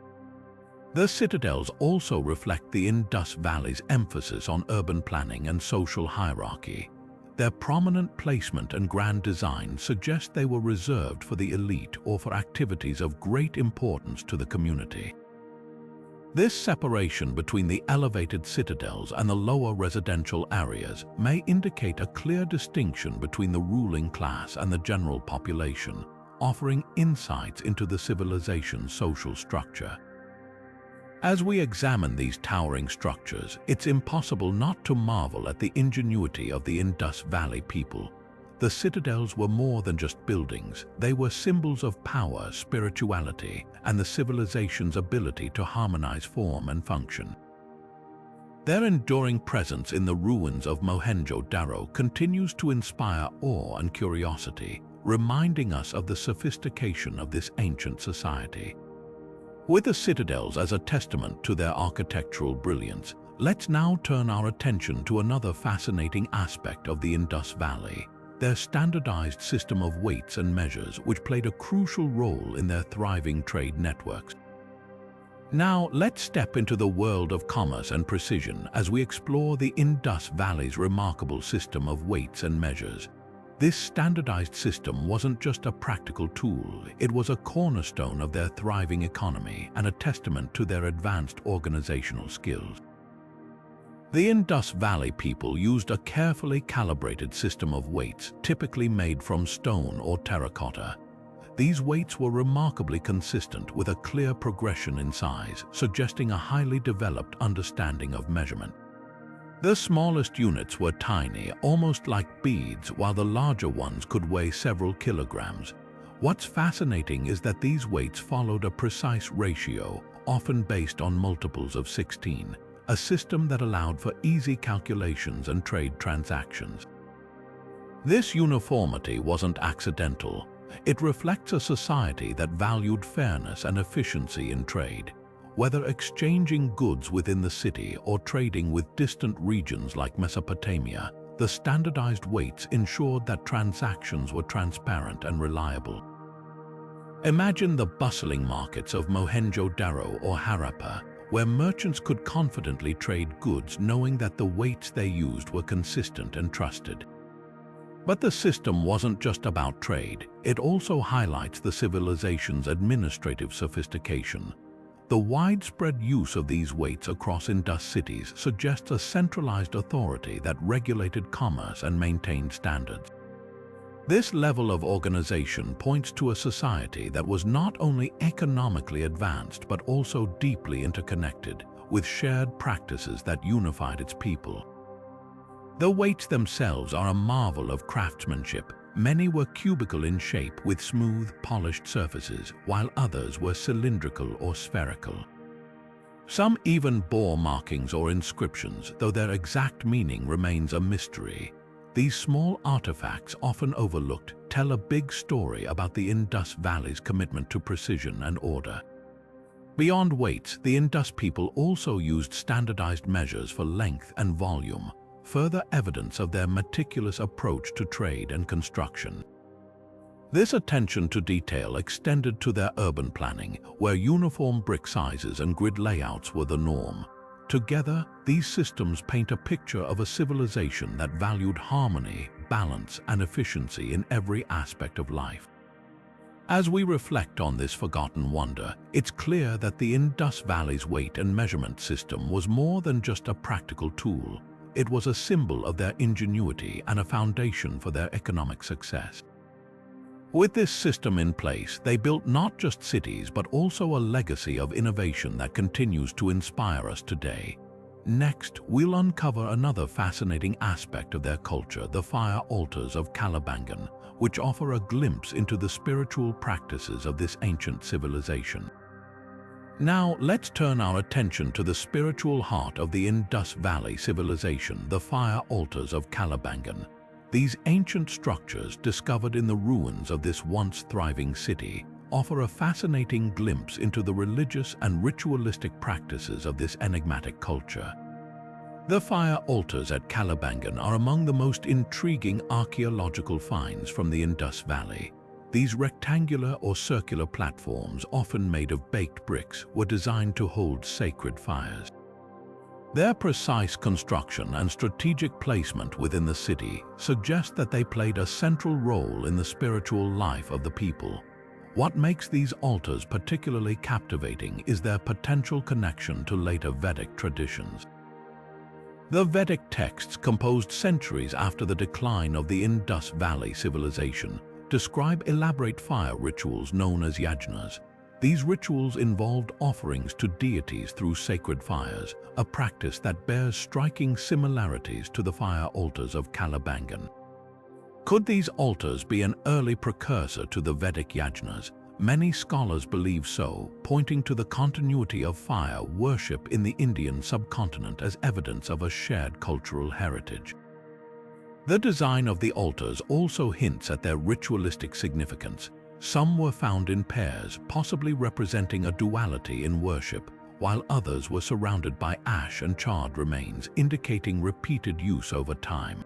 The citadels also reflect the Indus Valley's emphasis on urban planning and social hierarchy. Their prominent placement and grand design suggest they were reserved for the elite or for activities of great importance to the community. This separation between the elevated citadels and the lower residential areas may indicate a clear distinction between the ruling class and the general population, offering insights into the civilization's social structure. As we examine these towering structures, it's impossible not to marvel at the ingenuity of the Indus Valley people. The citadels were more than just buildings. They were symbols of power, spirituality, and the civilization's ability to harmonize form and function. Their enduring presence in the ruins of Mohenjo-Daro continues to inspire awe and curiosity, reminding us of the sophistication of this ancient society. With the citadels as a testament to their architectural brilliance, let's now turn our attention to another fascinating aspect of the Indus Valley: their standardized system of weights and measures, which played a crucial role in their thriving trade networks. Now, let's step into the world of commerce and precision as we explore the Indus Valley's remarkable system of weights and measures. This standardized system wasn't just a practical tool, it was a cornerstone of their thriving economy and a testament to their advanced organizational skills. The Indus Valley people used a carefully calibrated system of weights, typically made from stone or terracotta. These weights were remarkably consistent with a clear progression in size, suggesting a highly developed understanding of measurement. The smallest units were tiny, almost like beads, while the larger ones could weigh several kilograms. What's fascinating is that these weights followed a precise ratio, often based on multiples of 16. A system that allowed for easy calculations and trade transactions. This uniformity wasn't accidental. It reflects a society that valued fairness and efficiency in trade. Whether exchanging goods within the city or trading with distant regions like Mesopotamia, the standardized weights ensured that transactions were transparent and reliable. Imagine the bustling markets of Mohenjo-Daro or Harappa, where merchants could confidently trade goods knowing that the weights they used were consistent and trusted. But the system wasn't just about trade, it also highlights the civilization's administrative sophistication. The widespread use of these weights across Indus cities suggests a centralized authority that regulated commerce and maintained standards. This level of organization points to a society that was not only economically advanced but also deeply interconnected, with shared practices that unified its people. The weights themselves are a marvel of craftsmanship. Many were cubical in shape with smooth, polished surfaces, while others were cylindrical or spherical. Some even bore markings or inscriptions, though their exact meaning remains a mystery. These small artifacts, often overlooked, tell a big story about the Indus Valley's commitment to precision and order. Beyond weights, the Indus people also used standardized measures for length and volume, further evidence of their meticulous approach to trade and construction. This attention to detail extended to their urban planning, where uniform brick sizes and grid layouts were the norm. Together, these systems paint a picture of a civilization that valued harmony, balance, and efficiency in every aspect of life. As we reflect on this forgotten wonder, it's clear that the Indus Valley's weight and measurement system was more than just a practical tool. It was a symbol of their ingenuity and a foundation for their economic success. With this system in place, they built not just cities but also a legacy of innovation that continues to inspire us today. Next, we'll uncover another fascinating aspect of their culture, the fire altars of Calibangan, which offer a glimpse into the spiritual practices of this ancient civilization. Now, let's turn our attention to the spiritual heart of the Indus Valley Civilization, the fire altars of Calibangan. These ancient structures, discovered in the ruins of this once thriving city, offer a fascinating glimpse into the religious and ritualistic practices of this enigmatic culture. The fire altars at Calibangan are among the most intriguing archaeological finds from the Indus Valley. These rectangular or circular platforms, often made of baked bricks, were designed to hold sacred fires. Their precise construction and strategic placement within the city suggest that they played a central role in the spiritual life of the people. What makes these altars particularly captivating is their potential connection to later Vedic traditions. The Vedic texts, composed centuries after the decline of the Indus Valley Civilization, describe elaborate fire rituals known as yajnas. These rituals involved offerings to deities through sacred fires, a practice that bears striking similarities to the fire altars of Calibangan. Could these altars be an early precursor to the Vedic yajnas? Many scholars believe so, pointing to the continuity of fire worship in the Indian subcontinent as evidence of a shared cultural heritage. The design of the altars also hints at their ritualistic significance. Some were found in pairs, possibly representing a duality in worship, while others were surrounded by ash and charred remains, indicating repeated use over time.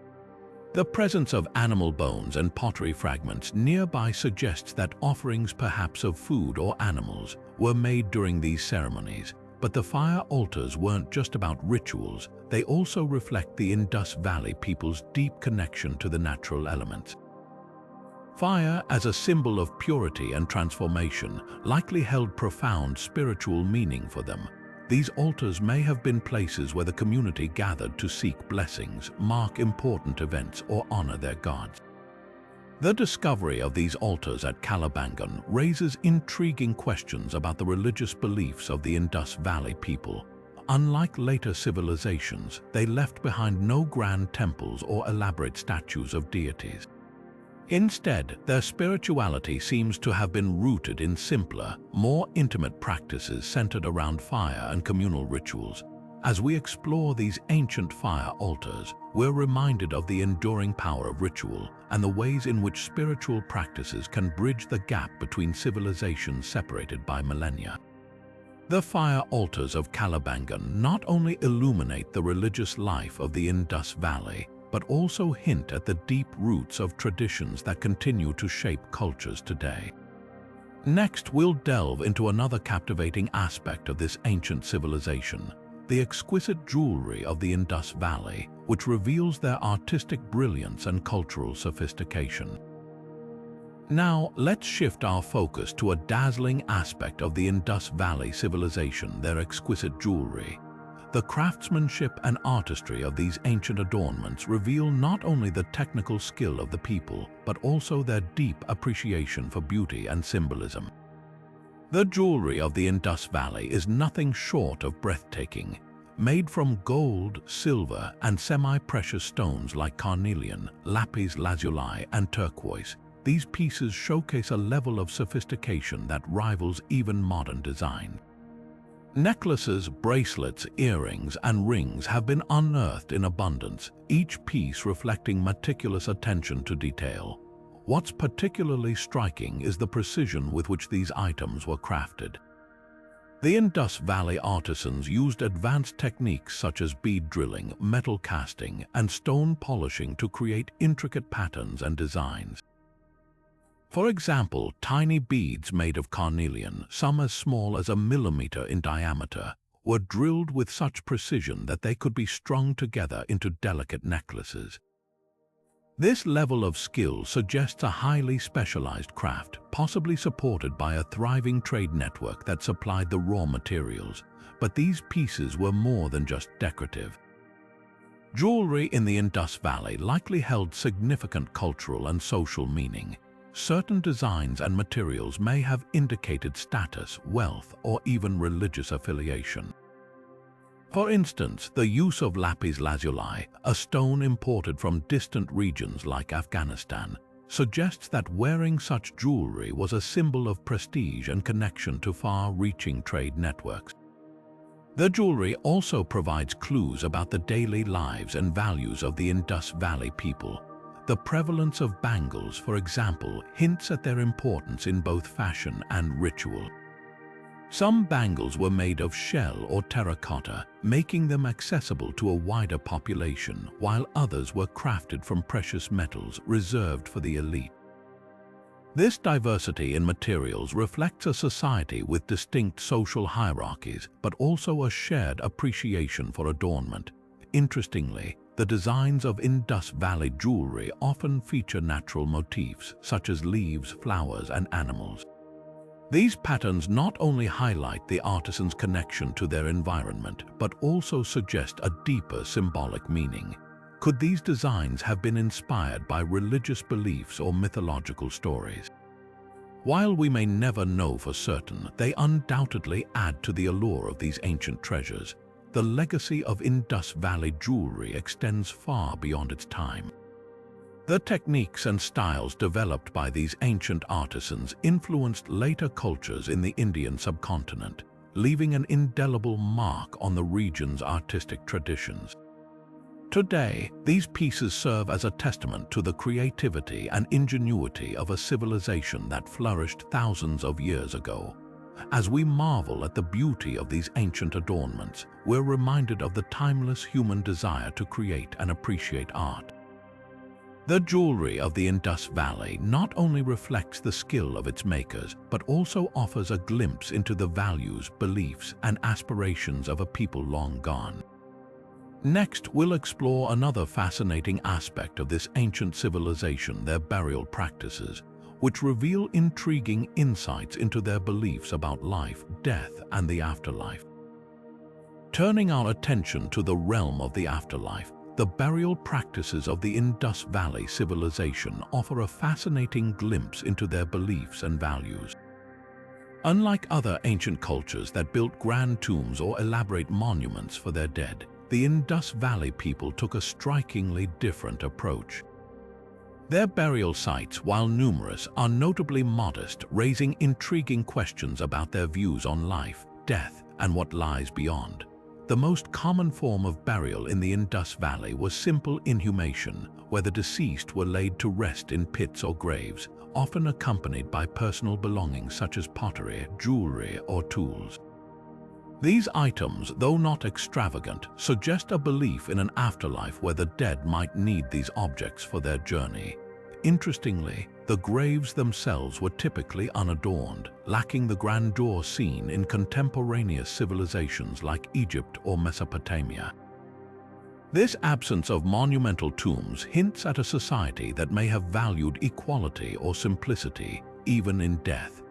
The presence of animal bones and pottery fragments nearby suggests that offerings, perhaps of food or animals, were made during these ceremonies. But the fire altars weren't just about rituals, they also reflect the Indus Valley people's deep connection to the natural elements. Fire, as a symbol of purity and transformation, likely held profound spiritual meaning for them. These altars may have been places where the community gathered to seek blessings, mark important events, or honor their gods. The discovery of these altars at Calibangan raises intriguing questions about the religious beliefs of the Indus Valley people. Unlike later civilizations, they left behind no grand temples or elaborate statues of deities. Instead, their spirituality seems to have been rooted in simpler, more intimate practices centered around fire and communal rituals. As we explore these ancient fire altars, we're reminded of the enduring power of ritual and the ways in which spiritual practices can bridge the gap between civilizations separated by millennia. The fire altars of Calibangan not only illuminate the religious life of the Indus Valley, but also hint at the deep roots of traditions that continue to shape cultures today. Next, we'll delve into another captivating aspect of this ancient civilization, the exquisite jewelry of the Indus Valley, which reveals their artistic brilliance and cultural sophistication. Now, let's shift our focus to a dazzling aspect of the Indus Valley Civilization, their exquisite jewelry. The craftsmanship and artistry of these ancient adornments reveal not only the technical skill of the people, but also their deep appreciation for beauty and symbolism. The jewelry of the Indus Valley is nothing short of breathtaking. Made from gold, silver, and semi-precious stones like carnelian, lapis lazuli, and turquoise, these pieces showcase a level of sophistication that rivals even modern design. Necklaces, bracelets, earrings, and rings have been unearthed in abundance, each piece reflecting meticulous attention to detail. What's particularly striking is the precision with which these items were crafted. The Indus Valley artisans used advanced techniques such as bead drilling, metal casting, and stone polishing to create intricate patterns and designs. For example, tiny beads made of carnelian, some as small as a millimeter in diameter, were drilled with such precision that they could be strung together into delicate necklaces. This level of skill suggests a highly specialized craft, possibly supported by a thriving trade network that supplied the raw materials, but these pieces were more than just decorative. Jewelry in the Indus Valley likely held significant cultural and social meaning. Certain designs and materials may have indicated status, wealth, or even religious affiliation. For instance, the use of lapis lazuli, a stone imported from distant regions like Afghanistan, suggests that wearing such jewelry was a symbol of prestige and connection to far-reaching trade networks. The jewelry also provides clues about the daily lives and values of the Indus Valley people. The prevalence of bangles, for example, hints at their importance in both fashion and ritual. Some bangles were made of shell or terracotta, making them accessible to a wider population, while others were crafted from precious metals reserved for the elite. This diversity in materials reflects a society with distinct social hierarchies, but also a shared appreciation for adornment. Interestingly, the designs of Indus Valley jewelry often feature natural motifs, such as leaves, flowers, and animals. These patterns not only highlight the artisan's connection to their environment, but also suggest a deeper symbolic meaning. Could these designs have been inspired by religious beliefs or mythological stories? While we may never know for certain, they undoubtedly add to the allure of these ancient treasures. The legacy of Indus Valley jewelry extends far beyond its time. The techniques and styles developed by these ancient artisans influenced later cultures in the Indian subcontinent, leaving an indelible mark on the region's artistic traditions. Today, these pieces serve as a testament to the creativity and ingenuity of a civilization that flourished thousands of years ago. As we marvel at the beauty of these ancient adornments, we're reminded of the timeless human desire to create and appreciate art. The jewelry of the Indus Valley not only reflects the skill of its makers, but also offers a glimpse into the values, beliefs, and aspirations of a people long gone. Next, we'll explore another fascinating aspect of this ancient civilization, their burial practices, which reveal intriguing insights into their beliefs about life, death, and the afterlife. Turning our attention to the realm of the afterlife, the burial practices of the Indus Valley Civilization offer a fascinating glimpse into their beliefs and values. Unlike other ancient cultures that built grand tombs or elaborate monuments for their dead, the Indus Valley people took a strikingly different approach. Their burial sites, while numerous, are notably modest, raising intriguing questions about their views on life, death, and what lies beyond. The most common form of burial in the Indus Valley was simple inhumation, where the deceased were laid to rest in pits or graves, often accompanied by personal belongings such as pottery, jewelry, or tools. These items, though not extravagant, suggest a belief in an afterlife where the dead might need these objects for their journey. Interestingly, the graves themselves were typically unadorned, lacking the grandeur seen in contemporaneous civilizations like Egypt or Mesopotamia. This absence of monumental tombs hints at a society that may have valued equality or simplicity, even in death.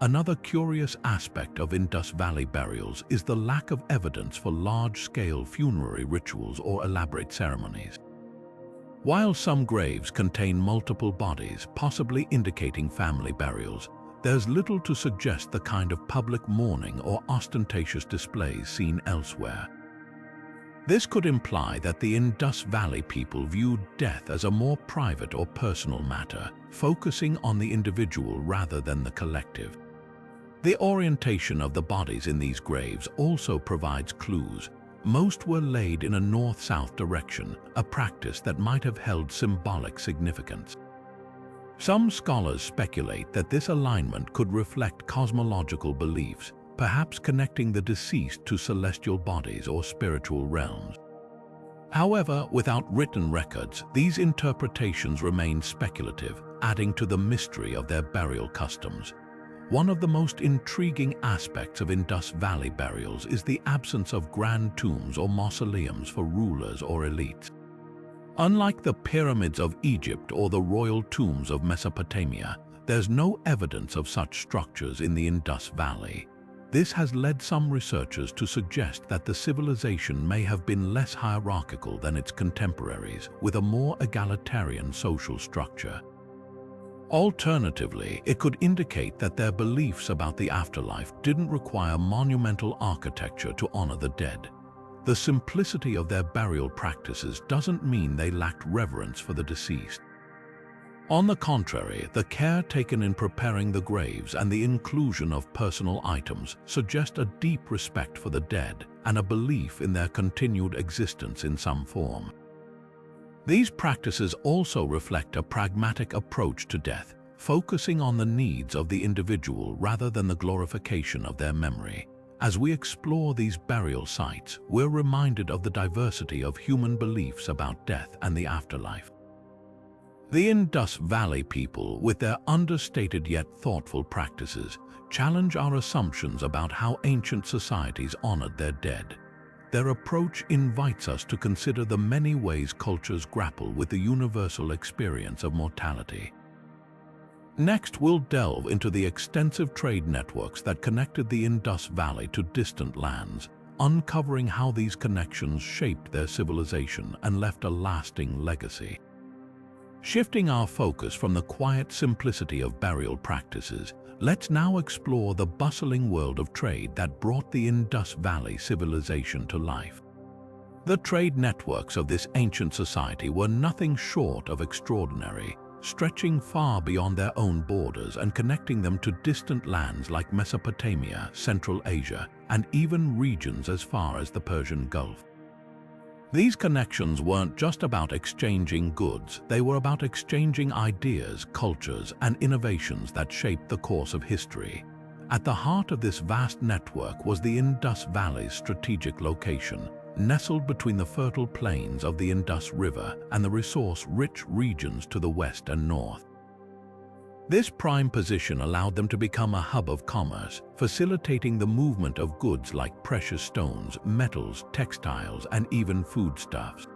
Another curious aspect of Indus Valley burials is the lack of evidence for large-scale funerary rituals or elaborate ceremonies. While some graves contain multiple bodies, possibly indicating family burials, there's little to suggest the kind of public mourning or ostentatious displays seen elsewhere. This could imply that the Indus Valley people viewed death as a more private or personal matter, focusing on the individual rather than the collective. The orientation of the bodies in these graves also provides clues. Most were laid in a north-south direction, a practice that might have held symbolic significance. Some scholars speculate that this alignment could reflect cosmological beliefs, perhaps connecting the deceased to celestial bodies or spiritual realms. However, without written records, these interpretations remain speculative, adding to the mystery of their burial customs. One of the most intriguing aspects of Indus Valley burials is the absence of grand tombs or mausoleums for rulers or elites. Unlike the pyramids of Egypt or the royal tombs of Mesopotamia, there's no evidence of such structures in the Indus Valley. This has led some researchers to suggest that the civilization may have been less hierarchical than its contemporaries, with a more egalitarian social structure. Alternatively, it could indicate that their beliefs about the afterlife didn't require monumental architecture to honor the dead. The simplicity of their burial practices doesn't mean they lacked reverence for the deceased. On the contrary, the care taken in preparing the graves and the inclusion of personal items suggest a deep respect for the dead and a belief in their continued existence in some form. These practices also reflect a pragmatic approach to death, focusing on the needs of the individual rather than the glorification of their memory. As we explore these burial sites, we're reminded of the diversity of human beliefs about death and the afterlife. The Indus Valley people, with their understated yet thoughtful practices, challenge our assumptions about how ancient societies honored their dead. Their approach invites us to consider the many ways cultures grapple with the universal experience of mortality. Next, we'll delve into the extensive trade networks that connected the Indus Valley to distant lands, uncovering how these connections shaped their civilization and left a lasting legacy. Shifting our focus from the quiet simplicity of burial practices, let's now explore the bustling world of trade that brought the Indus Valley Civilization to life. The trade networks of this ancient society were nothing short of extraordinary, stretching far beyond their own borders and connecting them to distant lands like Mesopotamia, Central Asia, and even regions as far as the Persian Gulf. These connections weren't just about exchanging goods, they were about exchanging ideas, cultures, and innovations that shaped the course of history. At the heart of this vast network was the Indus Valley's strategic location, nestled between the fertile plains of the Indus River and the resource-rich regions to the west and north. This prime position allowed them to become a hub of commerce, facilitating the movement of goods like precious stones, metals, textiles, and even foodstuffs.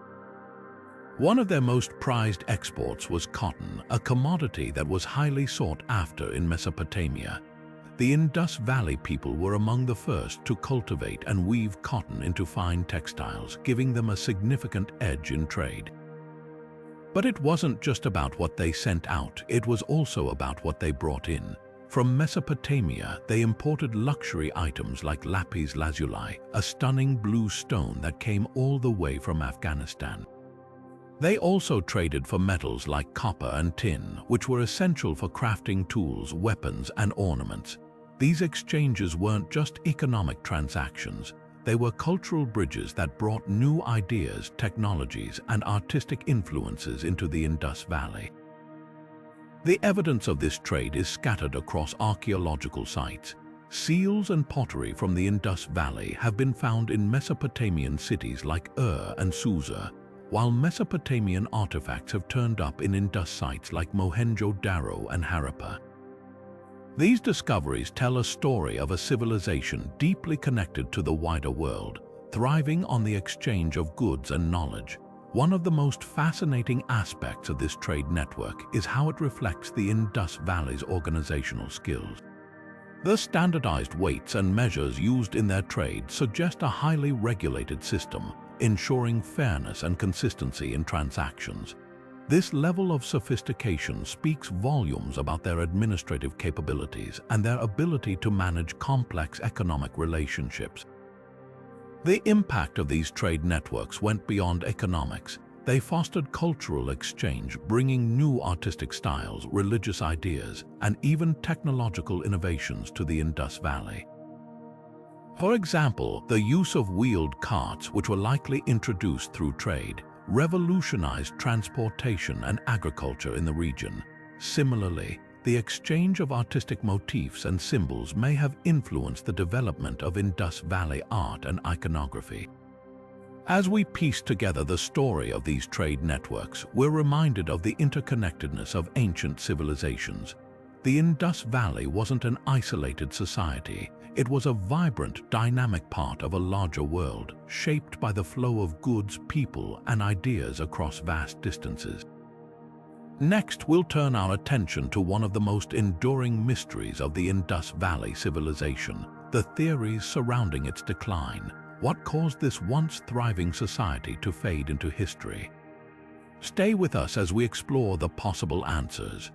One of their most prized exports was cotton, a commodity that was highly sought after in Mesopotamia. The Indus Valley people were among the first to cultivate and weave cotton into fine textiles, giving them a significant edge in trade. But it wasn't just about what they sent out, it was also about what they brought in. From Mesopotamia, they imported luxury items like lapis lazuli, a stunning blue stone that came all the way from Afghanistan. They also traded for metals like copper and tin, which were essential for crafting tools, weapons, and ornaments. These exchanges weren't just economic transactions. They were cultural bridges that brought new ideas, technologies, and artistic influences into the Indus Valley. The evidence of this trade is scattered across archaeological sites. Seals and pottery from the Indus Valley have been found in Mesopotamian cities like Ur and Susa, while Mesopotamian artifacts have turned up in Indus sites like Mohenjo-Daro and Harappa. These discoveries tell a story of a civilization deeply connected to the wider world, thriving on the exchange of goods and knowledge. One of the most fascinating aspects of this trade network is how it reflects the Indus Valley's organizational skills. The standardized weights and measures used in their trade suggest a highly regulated system, ensuring fairness and consistency in transactions. This level of sophistication speaks volumes about their administrative capabilities and their ability to manage complex economic relationships. The impact of these trade networks went beyond economics. They fostered cultural exchange, bringing new artistic styles, religious ideas, and even technological innovations to the Indus Valley. For example, the use of wheeled carts, which were likely introduced through trade, revolutionized transportation and agriculture in the region. Similarly, the exchange of artistic motifs and symbols may have influenced the development of Indus Valley art and iconography. As we piece together the story of these trade networks, we're reminded of the interconnectedness of ancient civilizations. The Indus Valley wasn't an isolated society. It was a vibrant, dynamic part of a larger world, shaped by the flow of goods, people, and ideas across vast distances. Next, we'll turn our attention to one of the most enduring mysteries of the Indus Valley Civilization, the theories surrounding its decline. What caused this once thriving society to fade into history? Stay with us as we explore the possible answers.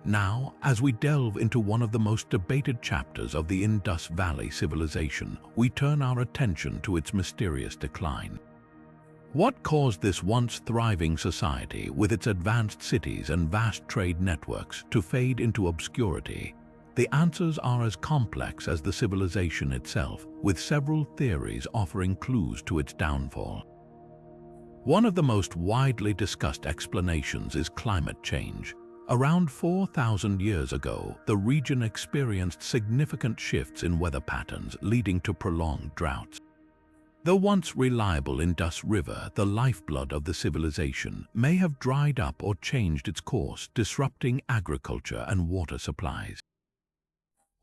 Now, as we delve into one of the most debated chapters of the Indus Valley Civilization, we turn our attention to its mysterious decline. What caused this once thriving society, with its advanced cities and vast trade networks, to fade into obscurity? The answers are as complex as the civilization itself, with several theories offering clues to its downfall. One of the most widely discussed explanations is climate change. Around 4,000 years ago, the region experienced significant shifts in weather patterns, leading to prolonged droughts. The once reliable Indus River, the lifeblood of the civilization, may have dried up or changed its course, disrupting agriculture and water supplies.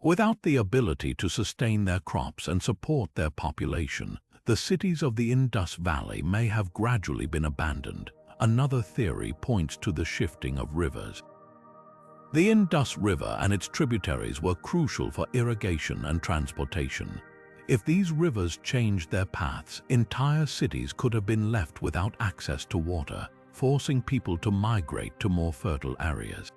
Without the ability to sustain their crops and support their population, the cities of the Indus Valley may have gradually been abandoned. Another theory points to the shifting of rivers. The Indus River and its tributaries were crucial for irrigation and transportation. If these rivers changed their paths, entire cities could have been left without access to water, forcing people to migrate to more fertile areas.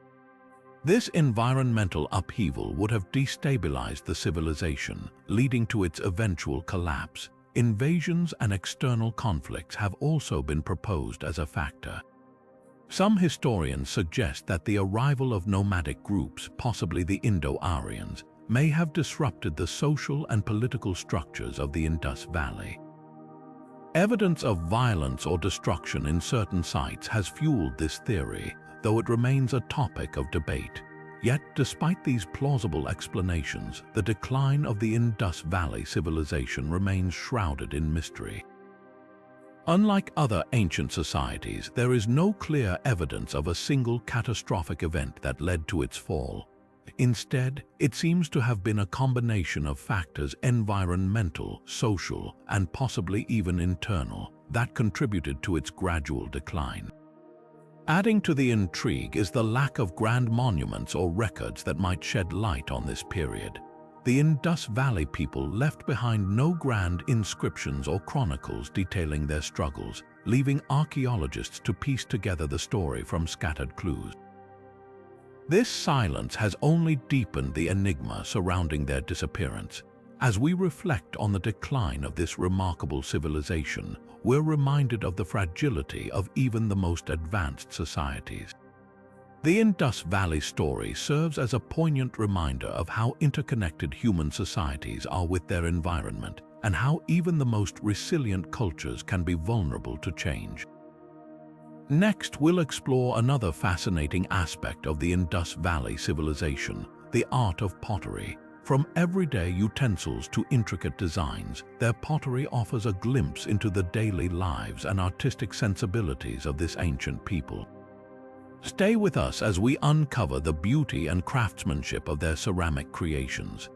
This environmental upheaval would have destabilized the civilization, leading to its eventual collapse. Invasions and external conflicts have also been proposed as a factor. Some historians suggest that the arrival of nomadic groups, possibly the Indo-Aryans, may have disrupted the social and political structures of the Indus Valley. Evidence of violence or destruction in certain sites has fueled this theory, though it remains a topic of debate. Yet, despite these plausible explanations, the decline of the Indus Valley civilization remains shrouded in mystery. Unlike other ancient societies, there is no clear evidence of a single catastrophic event that led to its fall. Instead, it seems to have been a combination of factors, environmental, social, and possibly even internal, that contributed to its gradual decline. Adding to the intrigue is the lack of grand monuments or records that might shed light on this period. The Indus Valley people left behind no grand inscriptions or chronicles detailing their struggles, leaving archaeologists to piece together the story from scattered clues. This silence has only deepened the enigma surrounding their disappearance. As we reflect on the decline of this remarkable civilization, we're reminded of the fragility of even the most advanced societies. The Indus Valley story serves as a poignant reminder of how interconnected human societies are with their environment, and how even the most resilient cultures can be vulnerable to change. Next, we'll explore another fascinating aspect of the Indus Valley civilization, the art of pottery. From everyday utensils to intricate designs, their pottery offers a glimpse into the daily lives and artistic sensibilities of this ancient people. Stay with us as we uncover the beauty and craftsmanship of their ceramic creations.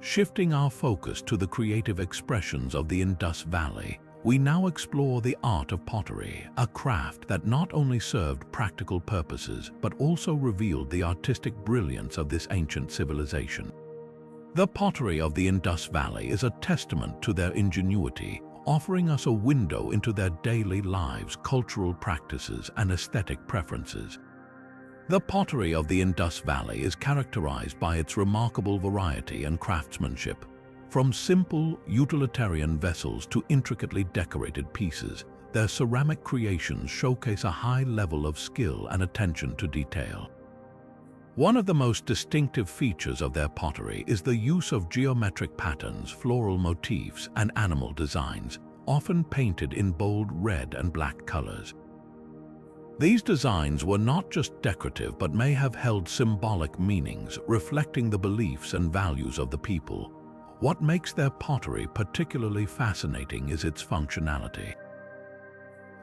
Shifting our focus to the creative expressions of the Indus Valley, we now explore the art of pottery, a craft that not only served practical purposes but also revealed the artistic brilliance of this ancient civilization. The pottery of the Indus Valley is a testament to their ingenuity, offering us a window into their daily lives, cultural practices, and aesthetic preferences. The pottery of the Indus Valley is characterized by its remarkable variety and craftsmanship. From simple, utilitarian vessels to intricately decorated pieces, their ceramic creations showcase a high level of skill and attention to detail. One of the most distinctive features of their pottery is the use of geometric patterns, floral motifs, and animal designs, often painted in bold red and black colors. These designs were not just decorative but may have held symbolic meanings, reflecting the beliefs and values of the people. What makes their pottery particularly fascinating is its functionality.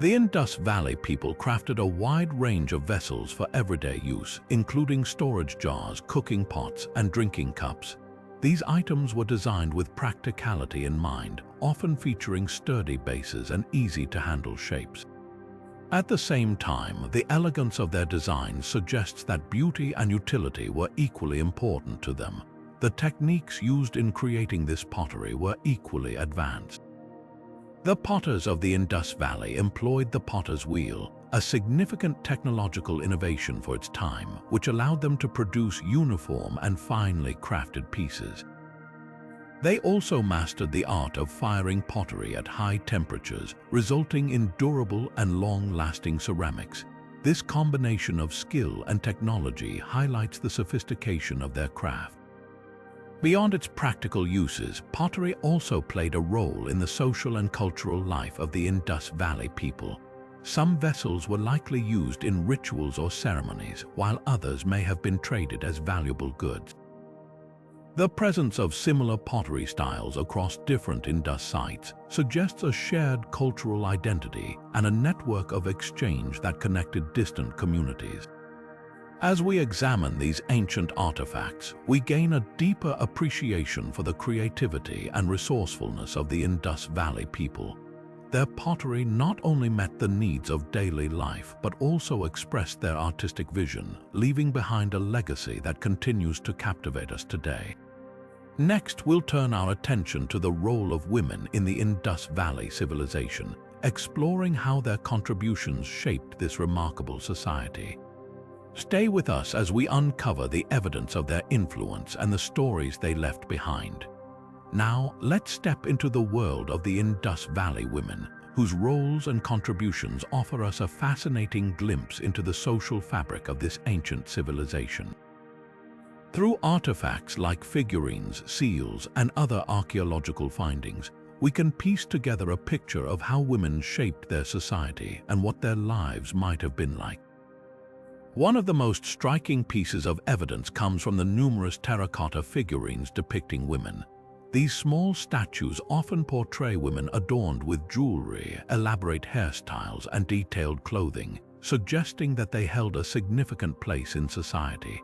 The Indus Valley people crafted a wide range of vessels for everyday use, including storage jars, cooking pots, and drinking cups. These items were designed with practicality in mind, often featuring sturdy bases and easy-to-handle shapes. At the same time, the elegance of their designs suggests that beauty and utility were equally important to them. The techniques used in creating this pottery were equally advanced. The potters of the Indus Valley employed the potter's wheel, a significant technological innovation for its time, which allowed them to produce uniform and finely crafted pieces. They also mastered the art of firing pottery at high temperatures, resulting in durable and long-lasting ceramics. This combination of skill and technology highlights the sophistication of their craft. Beyond its practical uses, pottery also played a role in the social and cultural life of the Indus Valley people. Some vessels were likely used in rituals or ceremonies, while others may have been traded as valuable goods. The presence of similar pottery styles across different Indus sites suggests a shared cultural identity and a network of exchange that connected distant communities. As we examine these ancient artifacts, we gain a deeper appreciation for the creativity and resourcefulness of the Indus Valley people. Their pottery not only met the needs of daily life, but also expressed their artistic vision, leaving behind a legacy that continues to captivate us today. Next, we'll turn our attention to the role of women in the Indus Valley Civilization, exploring how their contributions shaped this remarkable society. Stay with us as we uncover the evidence of their influence and the stories they left behind. Now, let's step into the world of the Indus Valley women, whose roles and contributions offer us a fascinating glimpse into the social fabric of this ancient civilization. Through artifacts like figurines, seals, and other archaeological findings, we can piece together a picture of how women shaped their society and what their lives might have been like. One of the most striking pieces of evidence comes from the numerous terracotta figurines depicting women. These small statues often portray women adorned with jewelry, elaborate hairstyles, and detailed clothing, suggesting that they held a significant place in society.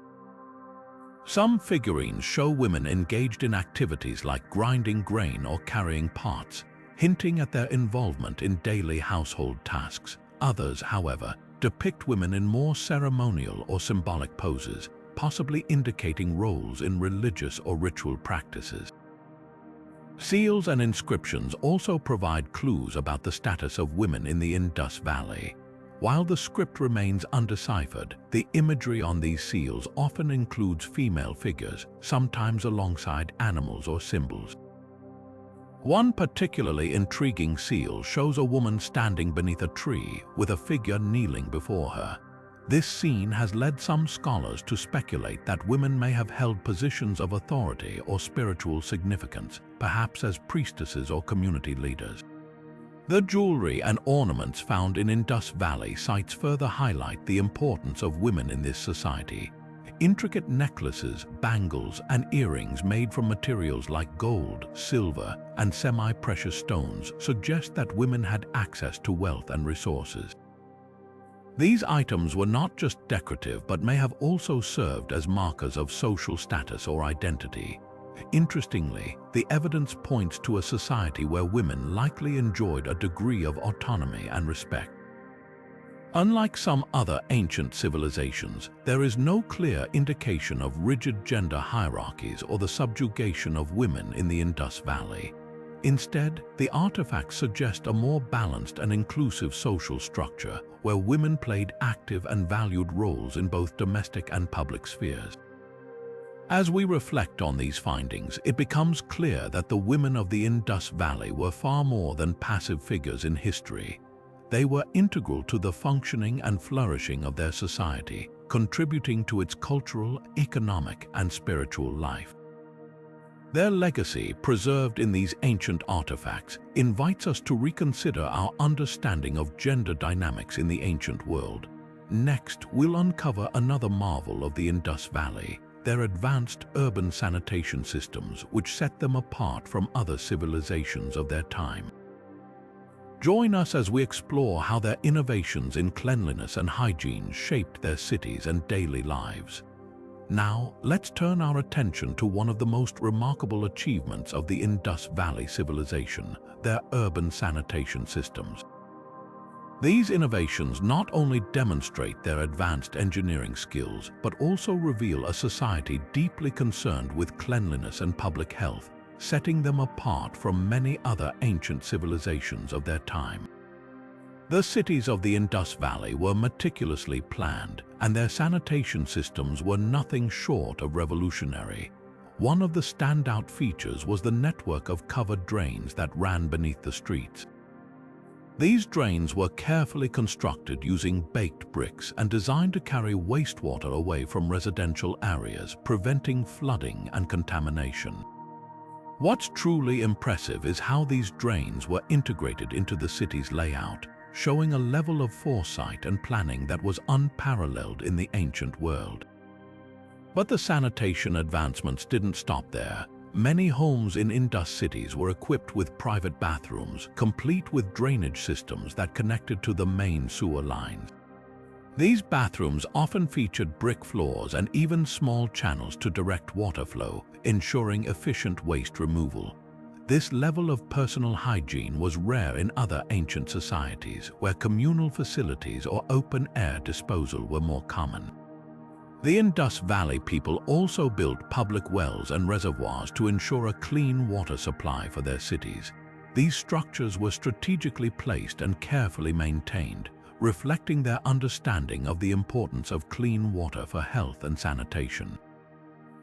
Some figurines show women engaged in activities like grinding grain or carrying pots, hinting at their involvement in daily household tasks. Others, however, depict women in more ceremonial or symbolic poses, possibly indicating roles in religious or ritual practices. Seals and inscriptions also provide clues about the status of women in the Indus Valley. While the script remains undeciphered, the imagery on these seals often includes female figures, sometimes alongside animals or symbols. One particularly intriguing seal shows a woman standing beneath a tree with a figure kneeling before her. This scene has led some scholars to speculate that women may have held positions of authority or spiritual significance, perhaps as priestesses or community leaders. The jewelry and ornaments found in Indus Valley sites further highlight the importance of women in this society. Intricate necklaces, bangles, and earrings made from materials like gold, silver, and semi-precious stones suggest that women had access to wealth and resources. These items were not just decorative but may have also served as markers of social status or identity. Interestingly, the evidence points to a society where women likely enjoyed a degree of autonomy and respect. Unlike some other ancient civilizations, there is no clear indication of rigid gender hierarchies or the subjugation of women in the Indus Valley. Instead, the artifacts suggest a more balanced and inclusive social structure where women played active and valued roles in both domestic and public spheres. As we reflect on these findings, it becomes clear that the women of the Indus Valley were far more than passive figures in history. They were integral to the functioning and flourishing of their society, contributing to its cultural, economic, and spiritual life. Their legacy, preserved in these ancient artifacts, invites us to reconsider our understanding of gender dynamics in the ancient world. Next, we'll uncover another marvel of the Indus Valley: their advanced urban sanitation systems, which set them apart from other civilizations of their time. Join us as we explore how their innovations in cleanliness and hygiene shaped their cities and daily lives. Now, let's turn our attention to one of the most remarkable achievements of the Indus Valley Civilization, their urban sanitation systems. These innovations not only demonstrate their advanced engineering skills, but also reveal a society deeply concerned with cleanliness and public health, setting them apart from many other ancient civilizations of their time. The cities of the Indus Valley were meticulously planned, and their sanitation systems were nothing short of revolutionary. One of the standout features was the network of covered drains that ran beneath the streets. These drains were carefully constructed using baked bricks and designed to carry wastewater away from residential areas, preventing flooding and contamination. What's truly impressive is how these drains were integrated into the city's layout, showing a level of foresight and planning that was unparalleled in the ancient world. But the sanitation advancements didn't stop there. Many homes in Indus cities were equipped with private bathrooms, complete with drainage systems that connected to the main sewer lines. These bathrooms often featured brick floors and even small channels to direct water flow, ensuring efficient waste removal. This level of personal hygiene was rare in other ancient societies, where communal facilities or open-air disposal were more common. The Indus Valley people also built public wells and reservoirs to ensure a clean water supply for their cities. These structures were strategically placed and carefully maintained, reflecting their understanding of the importance of clean water for health and sanitation.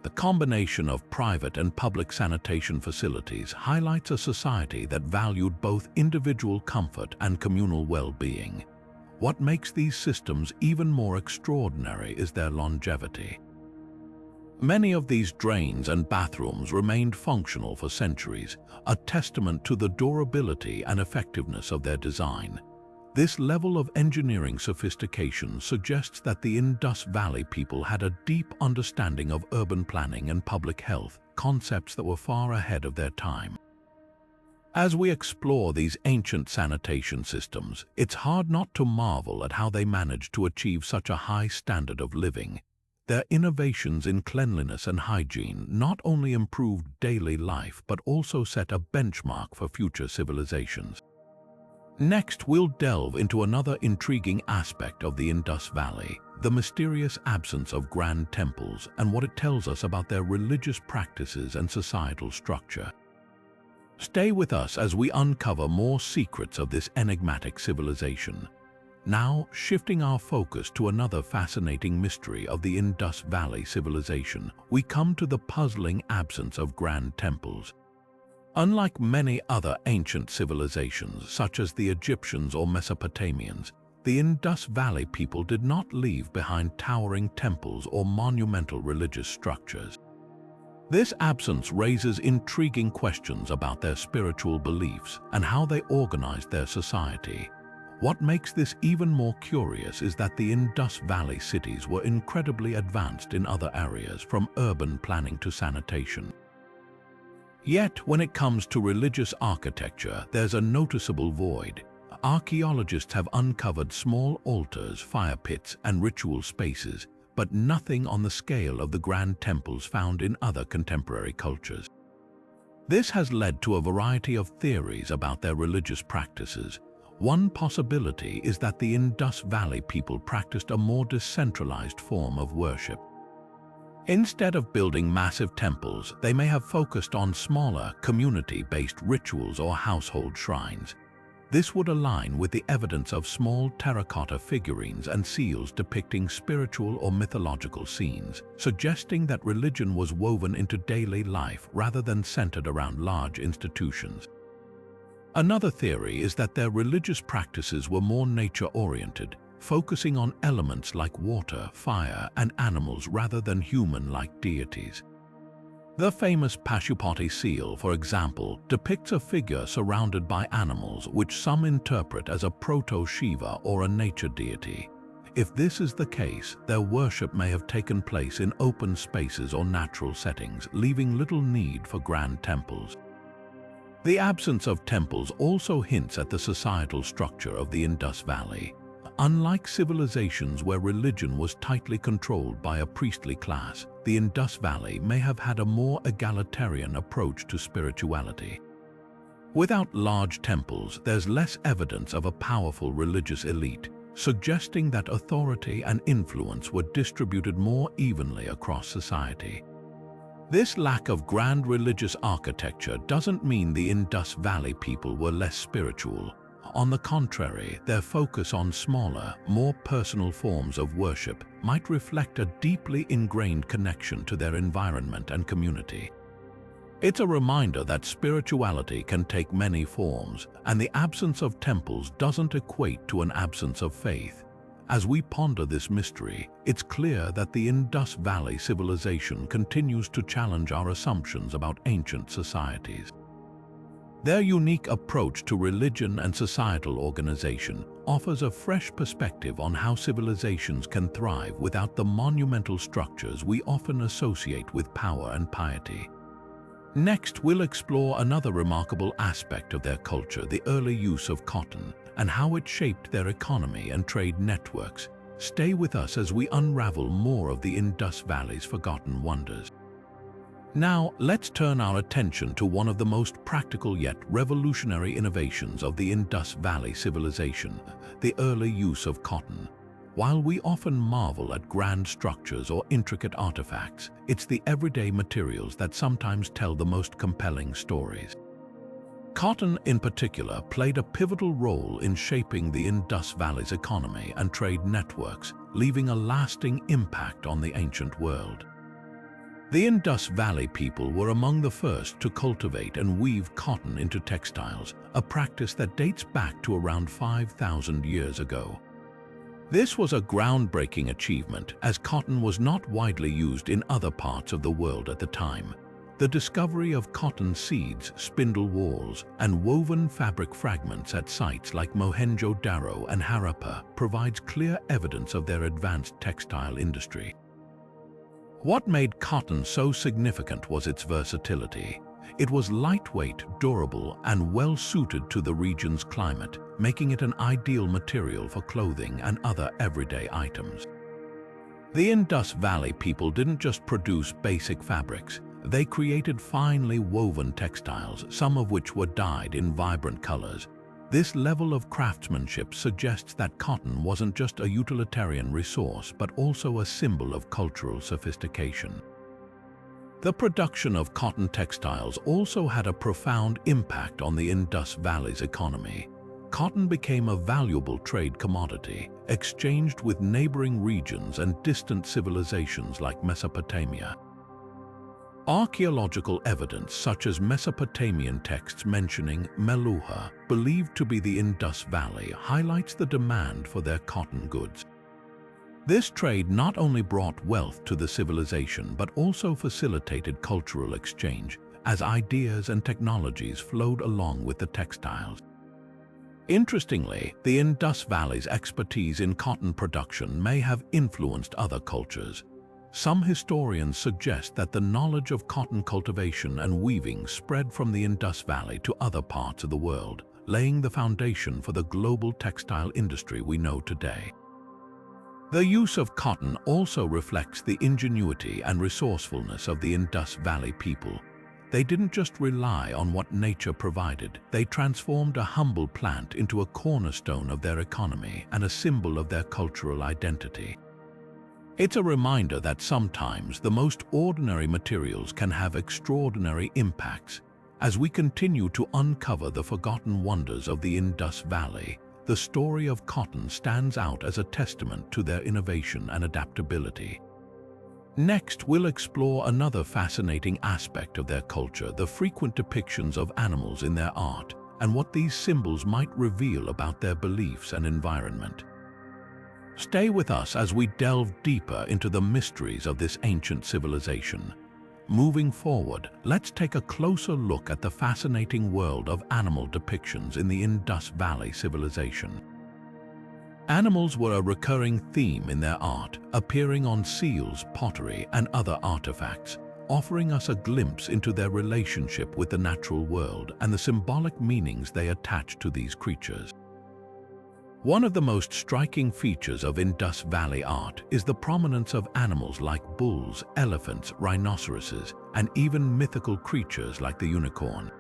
The combination of private and public sanitation facilities highlights a society that valued both individual comfort and communal well-being. What makes these systems even more extraordinary is their longevity. Many of these drains and bathrooms remained functional for centuries, a testament to the durability and effectiveness of their design. This level of engineering sophistication suggests that the Indus Valley people had a deep understanding of urban planning and public health, concepts that were far ahead of their time. As we explore these ancient sanitation systems, it's hard not to marvel at how they managed to achieve such a high standard of living. Their innovations in cleanliness and hygiene not only improved daily life but also set a benchmark for future civilizations. Next, we'll delve into another intriguing aspect of the Indus Valley, the mysterious absence of grand temples and what it tells us about their religious practices and societal structure. Stay with us as we uncover more secrets of this enigmatic civilization. Now, shifting our focus to another fascinating mystery of the Indus Valley Civilization, we come to the puzzling absence of grand temples. Unlike many other ancient civilizations, such as the Egyptians or Mesopotamians, the Indus Valley people did not leave behind towering temples or monumental religious structures. This absence raises intriguing questions about their spiritual beliefs and how they organized their society. What makes this even more curious is that the Indus Valley cities were incredibly advanced in other areas, from urban planning to sanitation. Yet, when it comes to religious architecture, there's a noticeable void. Archaeologists have uncovered small altars, fire pits, and ritual spaces, but nothing on the scale of the grand temples found in other contemporary cultures. This has led to a variety of theories about their religious practices. One possibility is that the Indus Valley people practiced a more decentralized form of worship. Instead of building massive temples, they may have focused on smaller, community-based rituals or household shrines. This would align with the evidence of small terracotta figurines and seals depicting spiritual or mythological scenes, suggesting that religion was woven into daily life rather than centered around large institutions. Another theory is that their religious practices were more nature-oriented, focusing on elements like water, fire, and animals rather than human-like deities. The famous Pashupati Seal, for example, depicts a figure surrounded by animals, which some interpret as a proto-Shiva or a nature deity. If this is the case, their worship may have taken place in open spaces or natural settings, leaving little need for grand temples. The absence of temples also hints at the societal structure of the Indus Valley. Unlike civilizations where religion was tightly controlled by a priestly class, the Indus Valley may have had a more egalitarian approach to spirituality. Without large temples, there's less evidence of a powerful religious elite, suggesting that authority and influence were distributed more evenly across society. This lack of grand religious architecture doesn't mean the Indus Valley people were less spiritual. On the contrary, their focus on smaller, more personal forms of worship might reflect a deeply ingrained connection to their environment and community. It's a reminder that spirituality can take many forms, and the absence of temples doesn't equate to an absence of faith. As we ponder this mystery, it's clear that the Indus Valley Civilization continues to challenge our assumptions about ancient societies. Their unique approach to religion and societal organization offers a fresh perspective on how civilizations can thrive without the monumental structures we often associate with power and piety. Next, we'll explore another remarkable aspect of their culture, the early use of cotton, and how it shaped their economy and trade networks. Stay with us as we unravel more of the Indus Valley's forgotten wonders. Now, let's turn our attention to one of the most practical yet revolutionary innovations of the Indus Valley Civilization, the early use of cotton. While we often marvel at grand structures or intricate artifacts, it's the everyday materials that sometimes tell the most compelling stories. Cotton, in particular, played a pivotal role in shaping the Indus Valley's economy and trade networks, leaving a lasting impact on the ancient world. The Indus Valley people were among the first to cultivate and weave cotton into textiles, a practice that dates back to around 5,000 years ago. This was a groundbreaking achievement, as cotton was not widely used in other parts of the world at the time. The discovery of cotton seeds, spindle whorls, and woven fabric fragments at sites like Mohenjo-Daro and Harappa provides clear evidence of their advanced textile industry. What made cotton so significant was its versatility. It was lightweight, durable, and well-suited to the region's climate, making it an ideal material for clothing and other everyday items. The Indus Valley people didn't just produce basic fabrics. They created finely woven textiles, some of which were dyed in vibrant colors. This level of craftsmanship suggests that cotton wasn't just a utilitarian resource, but also a symbol of cultural sophistication. The production of cotton textiles also had a profound impact on the Indus Valley's economy. Cotton became a valuable trade commodity, exchanged with neighboring regions and distant civilizations like Mesopotamia. Archaeological evidence such as Mesopotamian texts mentioning Meluhha, believed to be the Indus Valley, highlights the demand for their cotton goods. This trade not only brought wealth to the civilization but also facilitated cultural exchange, as ideas and technologies flowed along with the textiles. Interestingly, the Indus Valley's expertise in cotton production may have influenced other cultures. Some historians suggest that the knowledge of cotton cultivation and weaving spread from the Indus Valley to other parts of the world, laying the foundation for the global textile industry we know today. The use of cotton also reflects the ingenuity and resourcefulness of the Indus Valley people. They didn't just rely on what nature provided, they transformed a humble plant into a cornerstone of their economy and a symbol of their cultural identity. It's a reminder that sometimes the most ordinary materials can have extraordinary impacts. As we continue to uncover the forgotten wonders of the Indus Valley, the story of cotton stands out as a testament to their innovation and adaptability. Next, we'll explore another fascinating aspect of their culture, the frequent depictions of animals in their art, and what these symbols might reveal about their beliefs and environment. Stay with us as we delve deeper into the mysteries of this ancient civilization. Moving forward, let's take a closer look at the fascinating world of animal depictions in the Indus Valley Civilization. Animals were a recurring theme in their art, appearing on seals, pottery, and other artifacts. offering us a glimpse into their relationship with the natural world and the symbolic meanings they attach to these creatures. One of the most striking features of Indus Valley art is the prominence of animals like bulls, elephants, rhinoceroses, and even mythical creatures like the unicorn.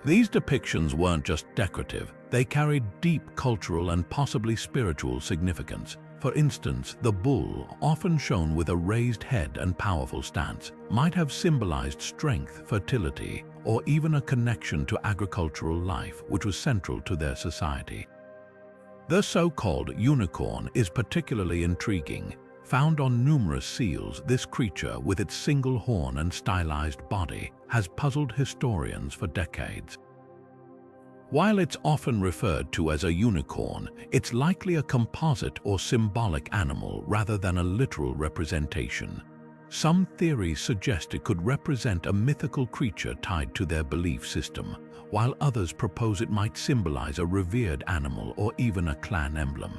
These depictions weren't just decorative, they carried deep cultural and possibly spiritual significance. For instance, the bull, often shown with a raised head and powerful stance, might have symbolized strength, fertility, or even a connection to agricultural life, which was central to their society. The so-called unicorn is particularly intriguing. Found on numerous seals, this creature, with its single horn and stylized body, has puzzled historians for decades. While it's often referred to as a unicorn, it's likely a composite or symbolic animal rather than a literal representation. Some theories suggest it could represent a mythical creature tied to their belief system, while others propose it might symbolize a revered animal or even a clan emblem.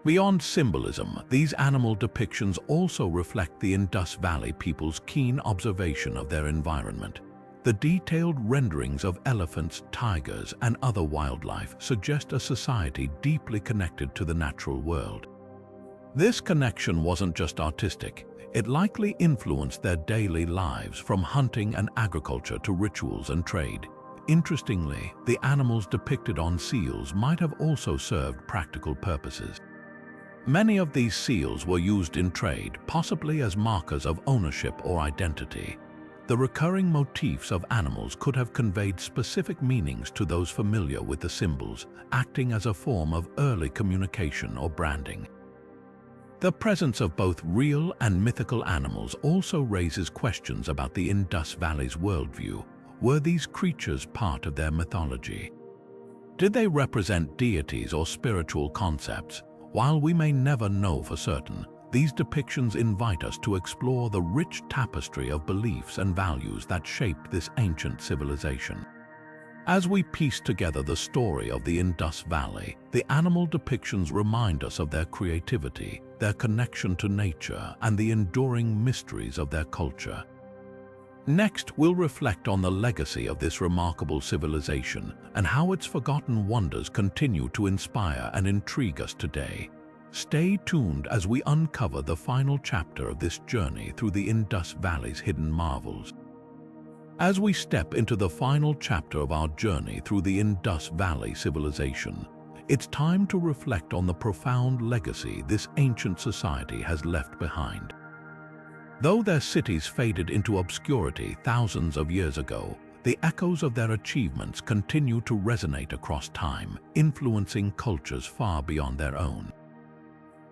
Beyond symbolism, these animal depictions also reflect the Indus Valley people's keen observation of their environment. The detailed renderings of elephants, tigers, and other wildlife suggest a society deeply connected to the natural world. This connection wasn't just artistic, it likely influenced their daily lives, from hunting and agriculture to rituals and trade. Interestingly, the animals depicted on seals might have also served practical purposes. Many of these seals were used in trade, possibly as markers of ownership or identity. The recurring motifs of animals could have conveyed specific meanings to those familiar with the symbols, acting as a form of early communication or branding. The presence of both real and mythical animals also raises questions about the Indus Valley's worldview. Were these creatures part of their mythology? Did they represent deities or spiritual concepts? While we may never know for certain, these depictions invite us to explore the rich tapestry of beliefs and values that shaped this ancient civilization. As we piece together the story of the Indus Valley, the animal depictions remind us of their creativity, their connection to nature, and the enduring mysteries of their culture. Next, we'll reflect on the legacy of this remarkable civilization and how its forgotten wonders continue to inspire and intrigue us today. Stay tuned as we uncover the final chapter of this journey through the Indus Valley's hidden marvels. As we step into the final chapter of our journey through the Indus Valley Civilization, it's time to reflect on the profound legacy this ancient society has left behind. Though their cities faded into obscurity thousands of years ago, the echoes of their achievements continue to resonate across time, influencing cultures far beyond their own.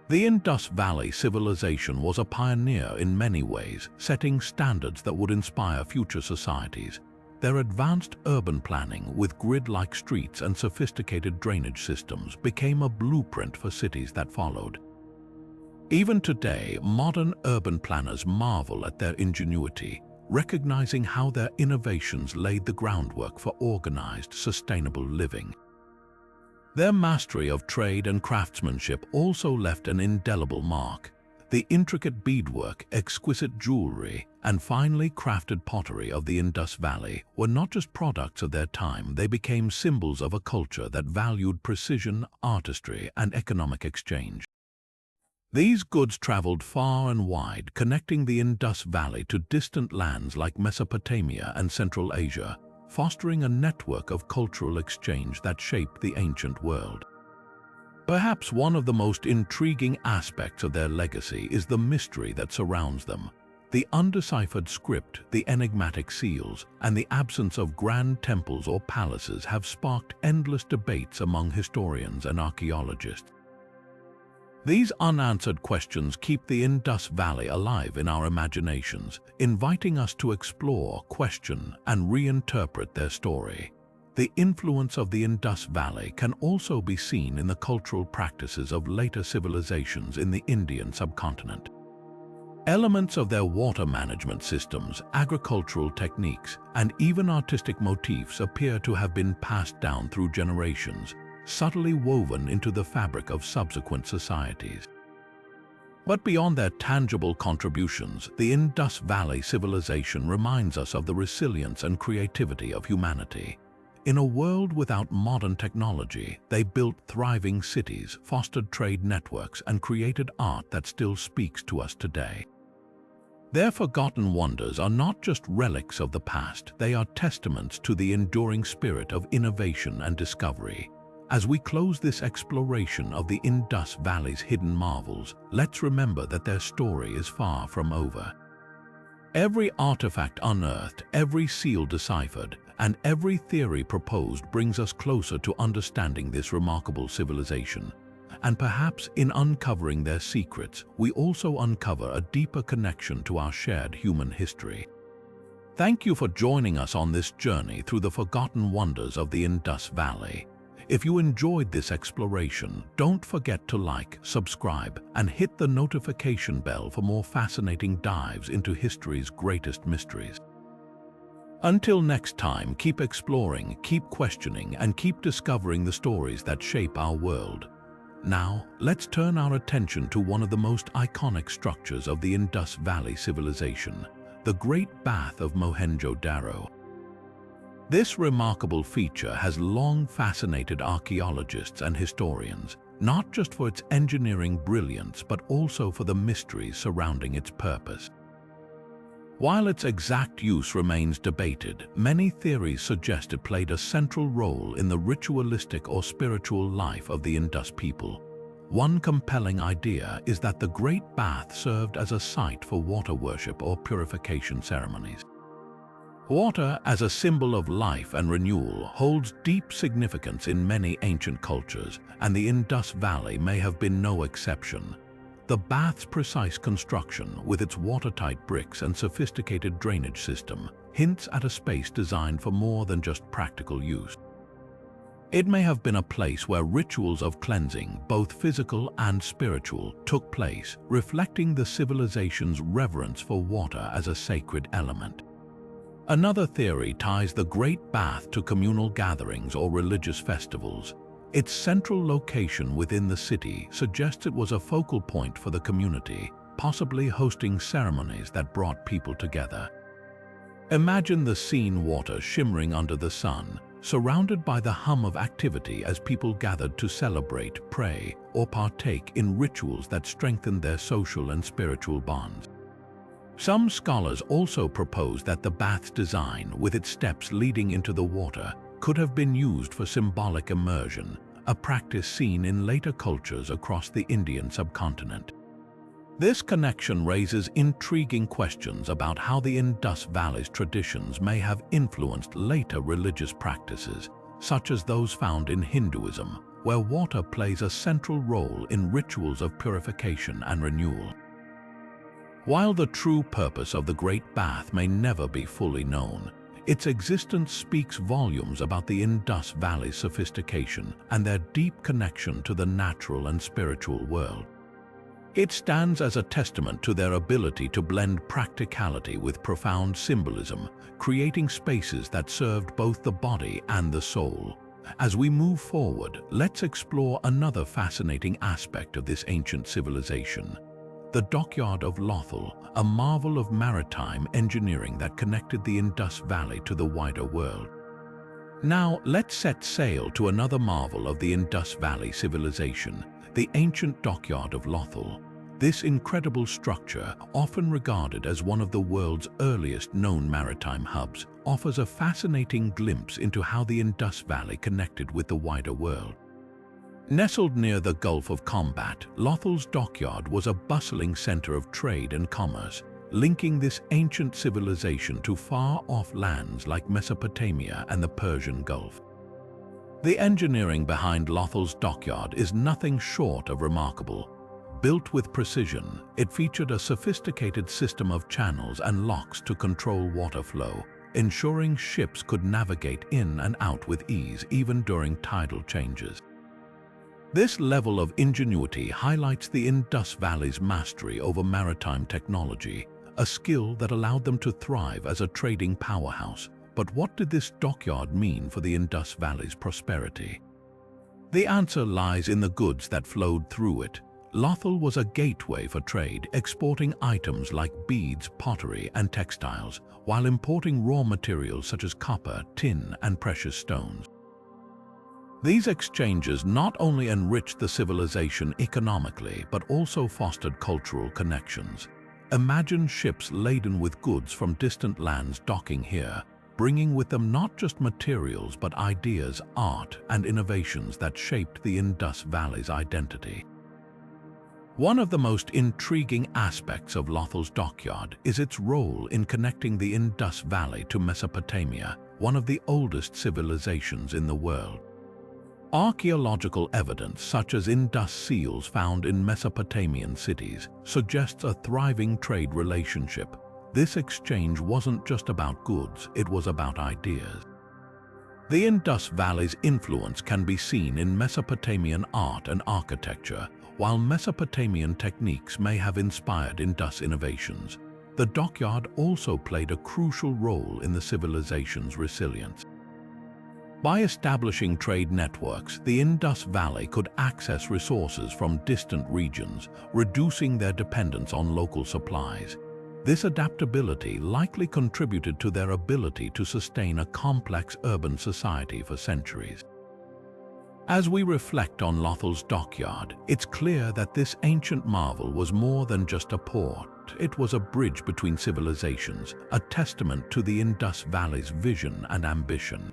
The Indus Valley Civilization was a pioneer in many ways, setting standards that would inspire future societies. Their advanced urban planning, with grid-like streets and sophisticated drainage systems, became a blueprint for cities that followed. Even today, modern urban planners marvel at their ingenuity, recognizing how their innovations laid the groundwork for organized, sustainable living. Their mastery of trade and craftsmanship also left an indelible mark. The intricate beadwork, exquisite jewelry, and finely crafted pottery of the Indus Valley were not just products of their time, they became symbols of a culture that valued precision, artistry, and economic exchange. These goods traveled far and wide, connecting the Indus Valley to distant lands like Mesopotamia and Central Asia, fostering a network of cultural exchange that shaped the ancient world. Perhaps one of the most intriguing aspects of their legacy is the mystery that surrounds them. The undeciphered script, the enigmatic seals, and the absence of grand temples or palaces have sparked endless debates among historians and archaeologists. These unanswered questions keep the Indus Valley alive in our imaginations, inviting us to explore, question, and reinterpret their story. The influence of the Indus Valley can also be seen in the cultural practices of later civilizations in the Indian subcontinent. Elements of their water management systems, agricultural techniques, and even artistic motifs appear to have been passed down through generations, subtly woven into the fabric of subsequent societies. But beyond their tangible contributions, the Indus Valley Civilization reminds us of the resilience and creativity of humanity. In a world without modern technology, they built thriving cities, fostered trade networks, and created art that still speaks to us today. Their forgotten wonders are not just relics of the past, they are testaments to the enduring spirit of innovation and discovery. As we close this exploration of the Indus Valley's hidden marvels, let's remember that their story is far from over. Every artifact unearthed, every seal deciphered, and every theory proposed brings us closer to understanding this remarkable civilization. And perhaps in uncovering their secrets, we also uncover a deeper connection to our shared human history. Thank you for joining us on this journey through the forgotten wonders of the Indus Valley. If you enjoyed this exploration, don't forget to like, subscribe, and hit the notification bell for more fascinating dives into history's greatest mysteries. Until next time, keep exploring, keep questioning, and keep discovering the stories that shape our world. Now, let's turn our attention to one of the most iconic structures of the Indus Valley Civilization, the Great Bath of Mohenjo-Daro. This remarkable feature has long fascinated archaeologists and historians, not just for its engineering brilliance but also for the mysteries surrounding its purpose. While its exact use remains debated, many theories suggest it played a central role in the ritualistic or spiritual life of the Indus people. One compelling idea is that the Great Bath served as a site for water worship or purification ceremonies. Water, as a symbol of life and renewal, holds deep significance in many ancient cultures, and the Indus Valley may have been no exception. The bath's precise construction, with its watertight bricks and sophisticated drainage system, hints at a space designed for more than just practical use. It may have been a place where rituals of cleansing, both physical and spiritual, took place, reflecting the civilization's reverence for water as a sacred element. Another theory ties the Great Bath to communal gatherings or religious festivals. Its central location within the city suggests it was a focal point for the community, possibly hosting ceremonies that brought people together. Imagine the scene: water shimmering under the sun, surrounded by the hum of activity as people gathered to celebrate, pray, or partake in rituals that strengthened their social and spiritual bonds. Some scholars also propose that the bath's design, with its steps leading into the water, could have been used for symbolic immersion, a practice seen in later cultures across the Indian subcontinent. This connection raises intriguing questions about how the Indus Valley's traditions may have influenced later religious practices, such as those found in Hinduism, where water plays a central role in rituals of purification and renewal. While the true purpose of the Great Bath may never be fully known, its existence speaks volumes about the Indus Valley's sophistication and their deep connection to the natural and spiritual world. It stands as a testament to their ability to blend practicality with profound symbolism, creating spaces that served both the body and the soul. As we move forward, let's explore another fascinating aspect of this ancient civilization: the dockyard of Lothal, a marvel of maritime engineering that connected the Indus Valley to the wider world. Now, let's set sail to another marvel of the Indus Valley Civilization, the ancient dockyard of Lothal. This incredible structure, often regarded as one of the world's earliest known maritime hubs, offers a fascinating glimpse into how the Indus Valley connected with the wider world. Nestled near the Gulf of Combat, Lothal's dockyard was a bustling center of trade and commerce, linking this ancient civilization to far-off lands like Mesopotamia and the Persian Gulf. The engineering behind Lothal's dockyard is nothing short of remarkable. Built with precision, it featured a sophisticated system of channels and locks to control water flow, ensuring ships could navigate in and out with ease even during tidal changes. This level of ingenuity highlights the Indus Valley's mastery over maritime technology, a skill that allowed them to thrive as a trading powerhouse. But what did this dockyard mean for the Indus Valley's prosperity? The answer lies in the goods that flowed through it. Lothal was a gateway for trade, exporting items like beads, pottery, and textiles, while importing raw materials such as copper, tin, and precious stones. These exchanges not only enriched the civilization economically, but also fostered cultural connections. Imagine ships laden with goods from distant lands docking here, bringing with them not just materials but ideas, art, and innovations that shaped the Indus Valley's identity. One of the most intriguing aspects of Lothal's dockyard is its role in connecting the Indus Valley to Mesopotamia, one of the oldest civilizations in the world. Archaeological evidence such as Indus seals found in Mesopotamian cities suggests a thriving trade relationship. This exchange wasn't just about goods, it was about ideas. The Indus Valley's influence can be seen in Mesopotamian art and architecture. While Mesopotamian techniques may have inspired Indus innovations, the dockyard also played a crucial role in the civilization's resilience. By establishing trade networks, the Indus Valley could access resources from distant regions, reducing their dependence on local supplies. This adaptability likely contributed to their ability to sustain a complex urban society for centuries. As we reflect on Lothal's dockyard, it's clear that this ancient marvel was more than just a port. It was a bridge between civilizations, a testament to the Indus Valley's vision and ambition.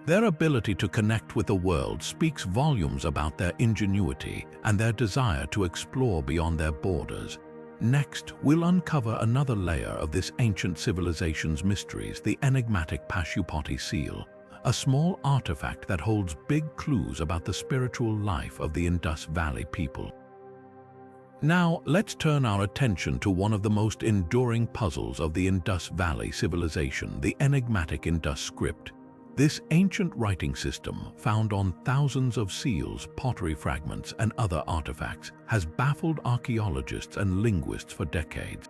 Their ability to connect with the world speaks volumes about their ingenuity and their desire to explore beyond their borders. Next, we'll uncover another layer of this ancient civilization's mysteries, the enigmatic Pashupati Seal, a small artifact that holds big clues about the spiritual life of the Indus Valley people. Now, let's turn our attention to one of the most enduring puzzles of the Indus Valley civilization, the enigmatic Indus script. This ancient writing system, found on thousands of seals, pottery fragments, and other artifacts, has baffled archaeologists and linguists for decades.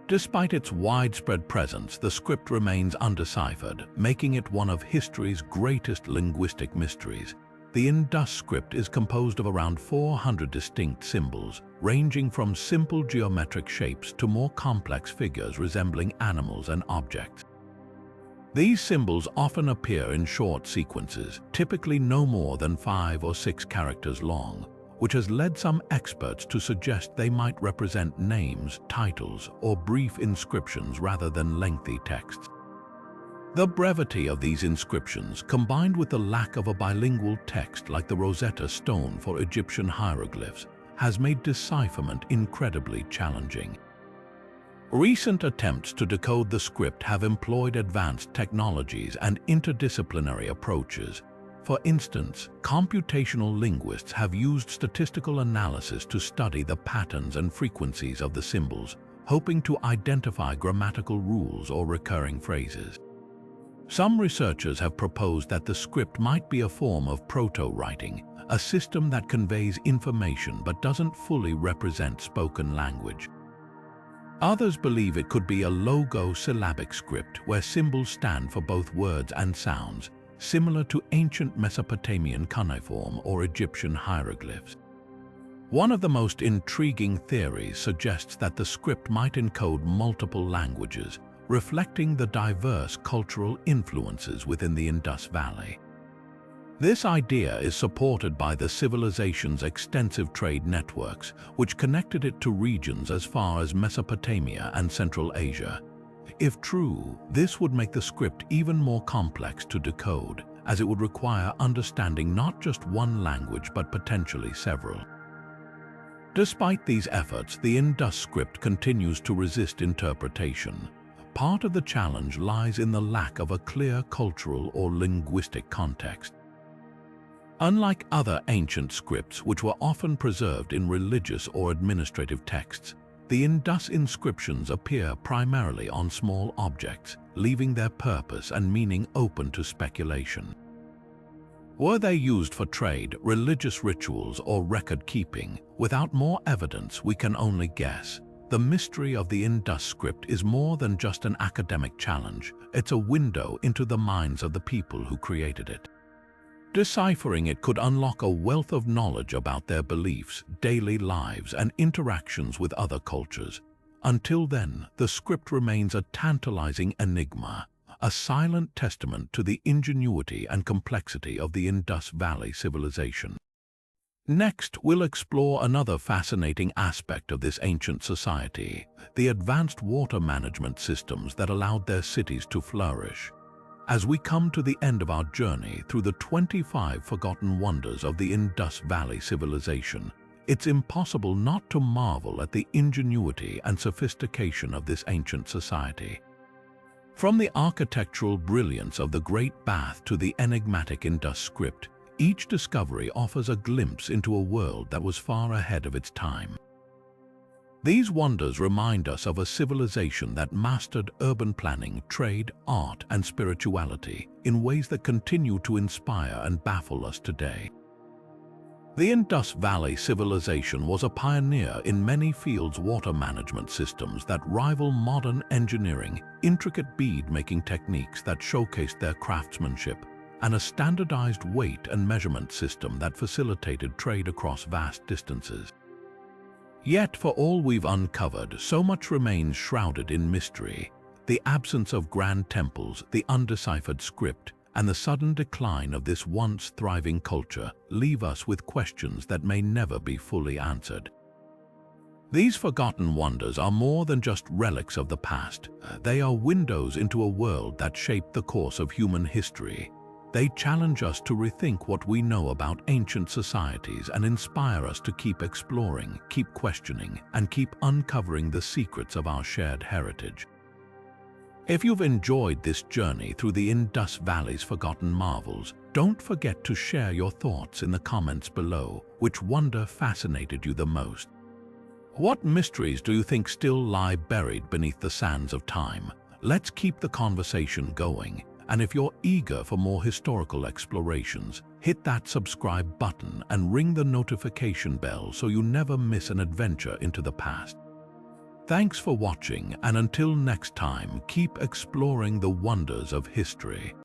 Despite its widespread presence, the script remains undeciphered, making it one of history's greatest linguistic mysteries. The Indus script is composed of around 400 distinct symbols, ranging from simple geometric shapes to more complex figures resembling animals and objects. These symbols often appear in short sequences, typically no more than 5 or 6 characters long, which has led some experts to suggest they might represent names, titles, or brief inscriptions rather than lengthy texts. The brevity of these inscriptions, combined with the lack of a bilingual text like the Rosetta Stone for Egyptian hieroglyphs, has made decipherment incredibly challenging. Recent attempts to decode the script have employed advanced technologies and interdisciplinary approaches. For instance, computational linguists have used statistical analysis to study the patterns and frequencies of the symbols, hoping to identify grammatical rules or recurring phrases. Some researchers have proposed that the script might be a form of proto-writing, a system that conveys information but doesn't fully represent spoken language. Others believe it could be a logo-syllabic script where symbols stand for both words and sounds, similar to ancient Mesopotamian cuneiform or Egyptian hieroglyphs. One of the most intriguing theories suggests that the script might encode multiple languages, reflecting the diverse cultural influences within the Indus Valley. This idea is supported by the civilization's extensive trade networks, which connected it to regions as far as Mesopotamia and Central Asia. If true, this would make the script even more complex to decode, as it would require understanding not just one language but potentially several. Despite these efforts, the Indus script continues to resist interpretation. Part of the challenge lies in the lack of a clear cultural or linguistic context. Unlike other ancient scripts, which were often preserved in religious or administrative texts, the Indus inscriptions appear primarily on small objects, leaving their purpose and meaning open to speculation. Were they used for trade, religious rituals, or record-keeping? Without more evidence, we can only guess. The mystery of the Indus script is more than just an academic challenge. It's a window into the minds of the people who created it. Deciphering it could unlock a wealth of knowledge about their beliefs, daily lives, and interactions with other cultures. Until then, the script remains a tantalizing enigma, a silent testament to the ingenuity and complexity of the Indus Valley Civilization. Next, we'll explore another fascinating aspect of this ancient society, the advanced water management systems that allowed their cities to flourish. As we come to the end of our journey through the 25 forgotten wonders of the Indus Valley Civilization, it's impossible not to marvel at the ingenuity and sophistication of this ancient society. From the architectural brilliance of the Great Bath to the enigmatic Indus script, each discovery offers a glimpse into a world that was far ahead of its time. These wonders remind us of a civilization that mastered urban planning, trade, art, and spirituality in ways that continue to inspire and baffle us today. The Indus Valley Civilization was a pioneer in many fields: water management systems that rival modern engineering, intricate bead-making techniques that showcased their craftsmanship, and a standardized weight and measurement system that facilitated trade across vast distances. Yet, for all we've uncovered, so much remains shrouded in mystery. The absence of grand temples, the undeciphered script, and the sudden decline of this once thriving culture leave us with questions that may never be fully answered. These forgotten wonders are more than just relics of the past. They are windows into a world that shaped the course of human history. They challenge us to rethink what we know about ancient societies and inspire us to keep exploring, keep questioning, and keep uncovering the secrets of our shared heritage. If you've enjoyed this journey through the Indus Valley's forgotten marvels, don't forget to share your thoughts in the comments below. Which wonder fascinated you the most? What mysteries do you think still lie buried beneath the sands of time? Let's keep the conversation going. And if you're eager for more historical explorations, hit that subscribe button and ring the notification bell so you never miss an adventure into the past. Thanks for watching, and until next time, keep exploring the wonders of history.